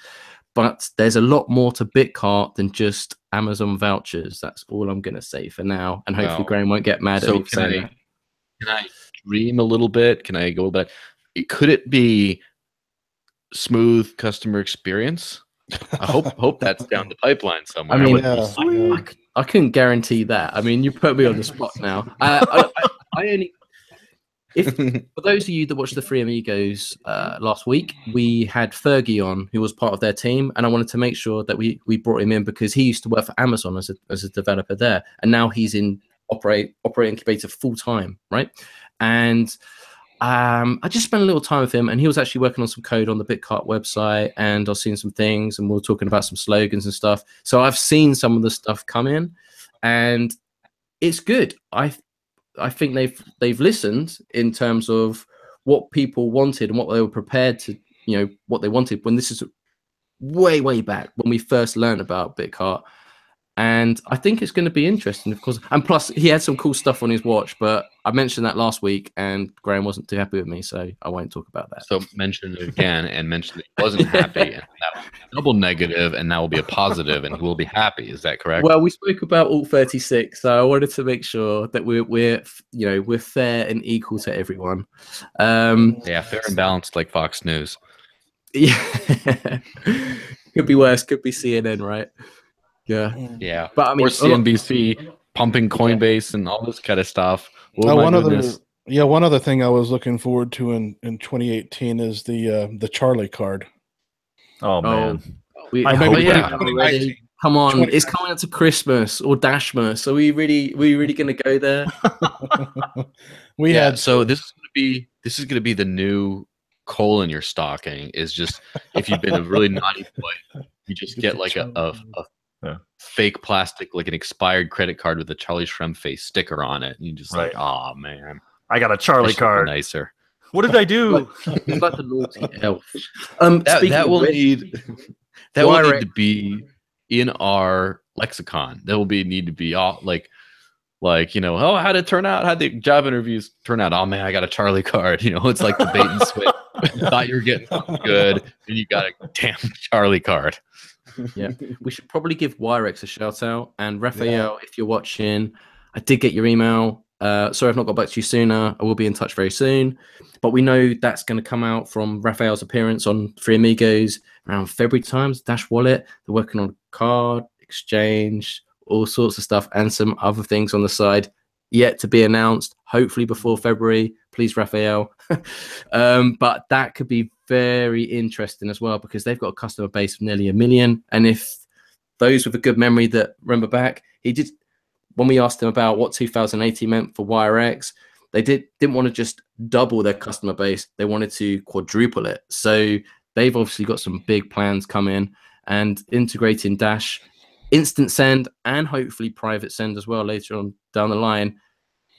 But there's a lot more to Bitcart than just Amazon vouchers. That's all I'm going to say for now. And hopefully Graham won't get mad at me for saying that. Can I dream a little bit? Can I go back? Could it be smooth customer experience? I hope that's down the pipeline somewhere. I mean, I couldn't guarantee that. I mean, you put me on the spot now. I only... for those of you that watched the Free Amigos last week, we had Fergie on, who was part of their team, and I wanted to make sure that we brought him in because he used to work for Amazon as a developer there, and now he's in Opera Incubator full time, right? And I just spent a little time with him, and he was actually working on some code on the Bitcart website, and I was seeing some things, and we were talking about some slogans and stuff. So I've seen some of the stuff come in, and it's good. I think they've listened in terms of what people wanted and what they were prepared to, what they wanted when this is way back when we first learned about Bitcart. And I think it's going to be interesting, of course. And plus, he had some cool stuff on his watch, but I mentioned that last week, and Graham wasn't too happy with me, so I won't talk about that. So mention it again and mention that he wasn't happy, and that will be a double negative, and that will be a positive, and we'll be happy. Is that correct? Well, we spoke about Alt 36, so I wanted to make sure that we're fair and equal to everyone. Yeah, fair and balanced, like Fox News. Yeah, could be worse. Could be CNN, right? Yeah, but I mean, or CNBC pumping Coinbase and all this kind of stuff. Oh, one other thing I was looking forward to in 2018 is the Charlie card. Oh man, come on, it's coming up to Christmas or Dashmas. Are we really going to go there? So this is gonna be the new coal in your stocking. Is just if you've been a really naughty boy, you just get like a fake plastic, like an expired credit card with a Charlie Shrem face sticker on it. And you just like, oh man, I got a Charlie card. Nicer. What did I do? It's like the naughty elf. That will need to be in our lexicon. That will need to be all like how did it turn out? How'd the job interviews turn out? Oh man, I got a Charlie card. It's like the bait and switch. You thought you were getting something good, and you got a damn Charlie card. Yeah, we should probably give Wirex a shout out. And Raphael, if you're watching, I did get your email. Sorry I've not got back to you sooner. I will be in touch very soon. But we know that's going to come out from Raphael's appearance on Free Amigos around February times. Dash Wallet, they're working on card exchange, all sorts of stuff, and some other things on the side yet to be announced. Hopefully before February, please, Raphael. But that could be very interesting as well, because they've got a customer base of nearly 1 million. And if those with a good memory that remember back, he did, when we asked him about what 2018 meant for WireX, they didn't want to just double their customer base. They wanted to quadruple it. So they've obviously got some big plans coming, and integrating Dash instant send and hopefully private send as well later on down the line.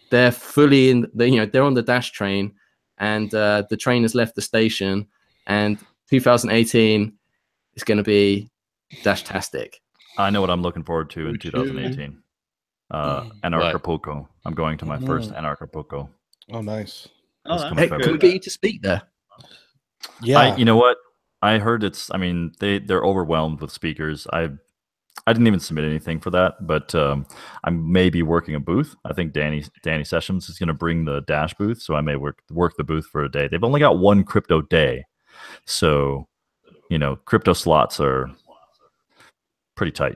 They're fully in they're on the Dash train, and the train has left the station, and 2018 is going to be Dash-tastic. I know what I'm looking forward to in 2018. Anarchapulco. I'm going to my first Anarchapulco. Oh, nice. Hey, can we get you to speak there? Yeah. You know what? I heard they're overwhelmed with speakers. I didn't even submit anything for that, but I may be working a booth. I think Danny Sessions is going to bring the Dash booth, so I may work the booth for a day. They've only got one crypto day, so crypto slots are pretty tight.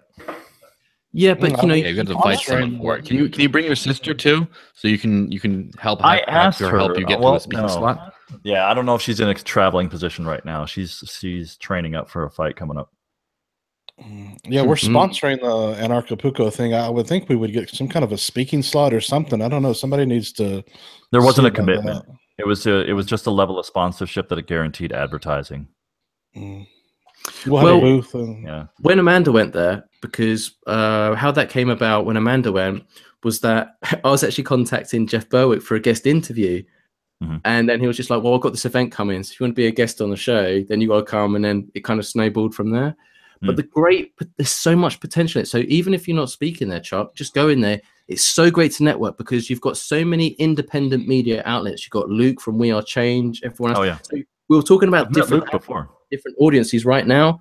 Yeah, but you got to fight someone for it. Can you bring your sister too, so you can help? I asked her help you get to a speaking slot. Yeah, I don't know if she's in a traveling position right now. She's training up for a fight coming up. Yeah, we're sponsoring the Anarchapulco thing. I would think we would get some kind of a speaking slot or something. I don't know. Somebody needs to. There wasn't a commitment. It was just a level of sponsorship that it guaranteed advertising. We'll have a booth. When Amanda went there, because how that came about when Amanda went was that I was actually contacting Jeff Berwick for a guest interview. And then he was just like, well, I've got this event coming, so if you want to be a guest on the show, then you got to come. And then it kind of snowballed from there. But there's so much potential in it. So even if you're not speaking there, Chuck, just go in there. It's so great to network because you've got so many independent media outlets. You've got Luke from We Are Change, everyone else. Oh, yeah. So we were talking about different audiences right now.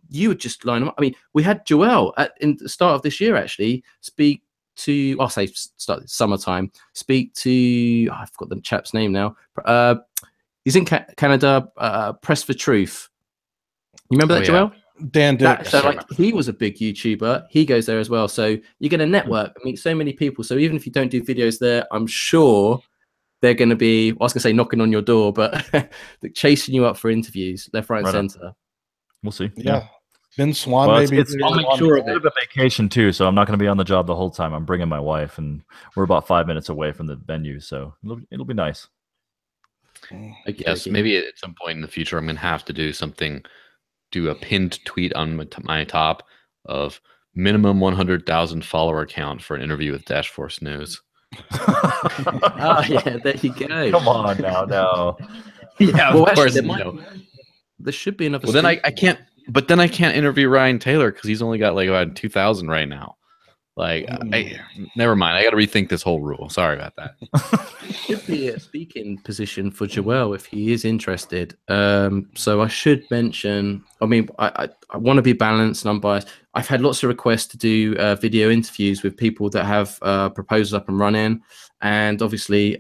You would just line them up. I mean, we had Joel in the start of this year actually speak to, I'll say start summertime, speak to, I forgot the chap's name now. He's in Canada, Press for Truth. You remember that, Joel? Dan Dix. So he was a big YouTuber. He goes there as well. So you're going to network, meet so many people. So even if you don't do videos there, I'm sure they're going to be, I was going to say knocking on your door, but chasing you up for interviews, left, right, and center. We'll see. Yeah. Ben Swan, maybe. I'll make sure of it. It's a bit of a vacation too, so I'm not going to be on the job the whole time. I'm bringing my wife, and we're about 5 minutes away from the venue, so it'll be nice. Yes, maybe at some point in the future, I'm going to have to do a pinned tweet on my top of minimum 100,000 follower count for an interview with Dash Force News. Oh yeah, there you go. Come on now, no. Yeah, well, of course. Actually, there should be another. Well, then I can't. But then I can't interview Ryan Taylor because he's only got like about 2,000 right now. Like, never mind. I got to rethink this whole rule. Sorry about that. Should be a speaking position for Joel if he is interested. So I should mention. I mean, I want to be balanced and unbiased. I've had lots of requests to do video interviews with people that have proposals up and running, and obviously,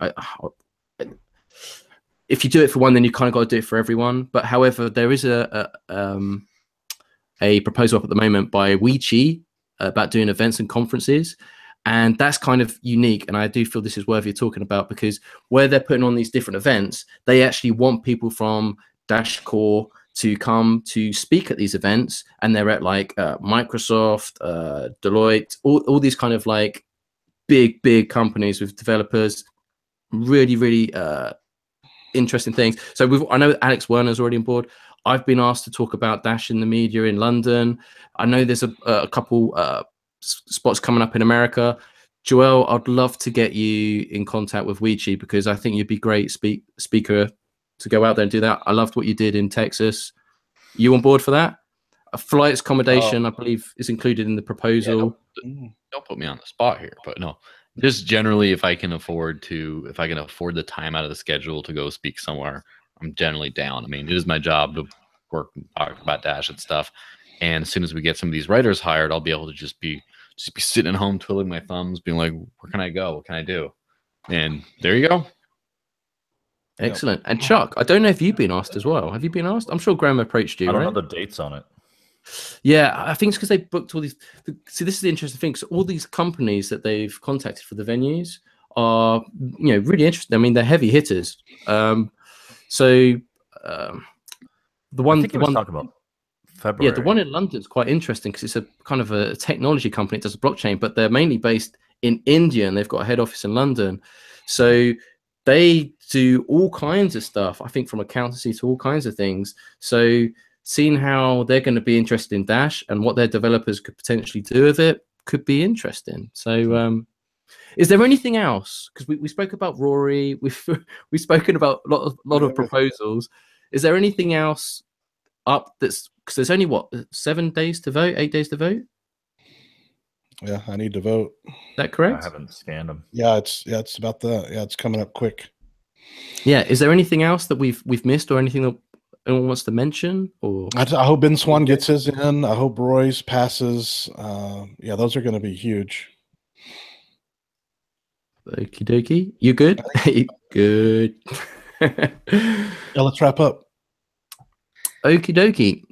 if you do it for one, then you kind of got to do it for everyone. But however, there is a proposal up at the moment by Weechi about doing events and conferences. And that's kind of unique. And I do feel this is worthy of talking about, because where they're putting on these different events, they actually want people from Dash Core to come to speak at these events. And they're at like Microsoft, Deloitte, all these kind of like big companies with developers, really interesting things. So I know Alex Werner's already on board. I've been asked to talk about Dash in the media in London. I know there's a couple spots coming up in America. Joel, I'd love to get you in contact with Weechi, because I think you'd be great speaker to go out there and do that. I loved what you did in Texas. You on board for that? Flights, accommodation, I believe, is included in the proposal. Yeah, don't put me on the spot here, but no. Just generally, if I can afford the time out of the schedule to go speak somewhere, I'm generally down. I mean, it is my job to work and talk about Dash and stuff. And as soon as we get some of these writers hired, I'll be able to just be sitting at home twiddling my thumbs, being like, where can I go? What can I do? And there you go. Excellent. And Chuck, I don't know if you've been asked as well. Have you been asked? I'm sure Graham approached you. I don't know the dates on it. Yeah, I think it's because they booked all these. See, this is the interesting thing. So all these companies that they've contacted for the venues are, really interesting. I mean, they're heavy hitters. The one talk about February. Yeah, the one in London is quite interesting because it's a kind of a technology company. It does blockchain, but they're mainly based in India and they've got a head office in London. So they do all kinds of stuff, I think, from accountancy to all kinds of things. So seeing how they're going to be interested in Dash and what their developers could potentially do with it could be interesting. So is there anything else? Because we spoke about Rory. We've spoken about a lot of proposals. Is there anything else up that's, because there's only 7 days to vote, 8 days to vote? Yeah, I need to vote. Is that correct? I haven't scanned them. Yeah, it's about that. Yeah, it's coming up quick. Yeah. Is there anything else that we've missed, or anything that anyone wants to mention? Or I hope Ben Swan gets his in. I hope Roy's passes. Yeah, those are going to be huge. Okie dokie. You good? Good. Yeah, let's wrap up. Okie dokie.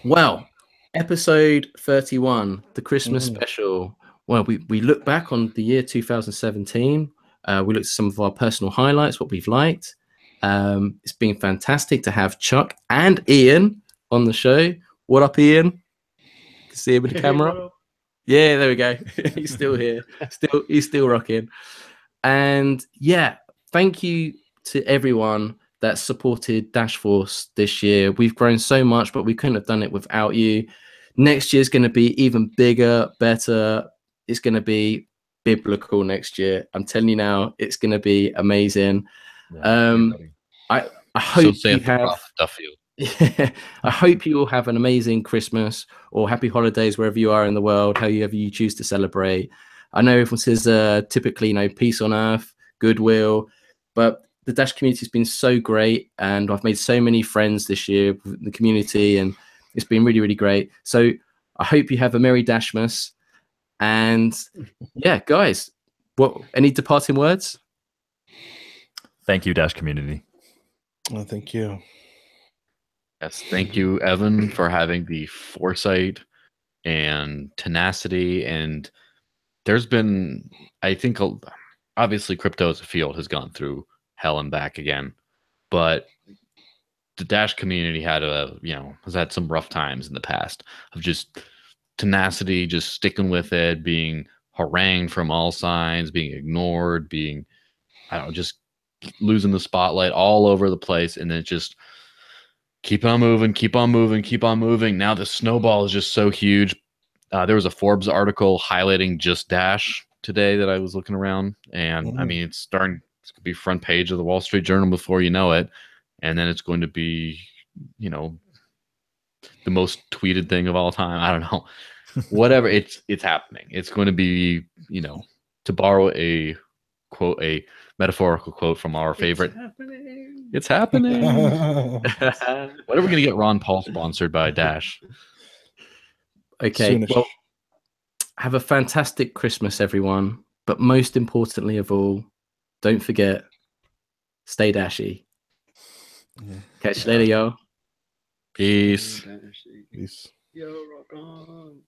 Well, episode 31, the Christmas special. Well, we look back on the year 2017. We looked at some of our personal highlights, what we've liked. It's been fantastic to have Chuck and Ian on the show. What up, Ian? You can see him with the camera. Yeah, there we go. He's still here. He's still rocking. And yeah, thank you to everyone that supported Dash Force this year. We've grown so much, but we couldn't have done it without you. Next year is going to be even bigger, better. It's going to be biblical next year. I'm telling you now, it's going to be amazing. Yeah, I hope so you have. I hope you all have an amazing Christmas or happy holidays wherever you are in the world, however you choose to celebrate. I know everyone says typically, peace on earth, goodwill, but the Dash community has been so great, and I've made so many friends this year with the community, and it's been really, really great. So I hope you have a Merry Dashmas. And yeah, guys, any departing words? Thank you, Dash community. Well, thank you. Yes, thank you, Evan, for having the foresight and tenacity. And there's been, I think, obviously crypto as a field has gone through hell and back again, but the Dash community has had some rough times in the past of just tenacity, just sticking with it, being harangued from all sides, being ignored, being, just losing the spotlight all over the place, and then just keep on moving, keep on moving, keep on moving. Now the snowball is just so huge. There was a Forbes article highlighting just Dash today that I was looking around, and I mean, it's going to be front page of the Wall Street Journal before you know it, and then it's going to be, the most tweeted thing of all time. I don't know. whatever, it's happening. It's going to be, you know, to borrow a quote, a metaphorical quote from our favorite. It's happening. What are we going to get Ron Paul sponsored by Dash? Okay. Soonish. Well, have a fantastic Christmas, everyone. But most importantly of all, don't forget, stay dashy. Catch you later, y'all. Peace. Peace. Yo, rock on.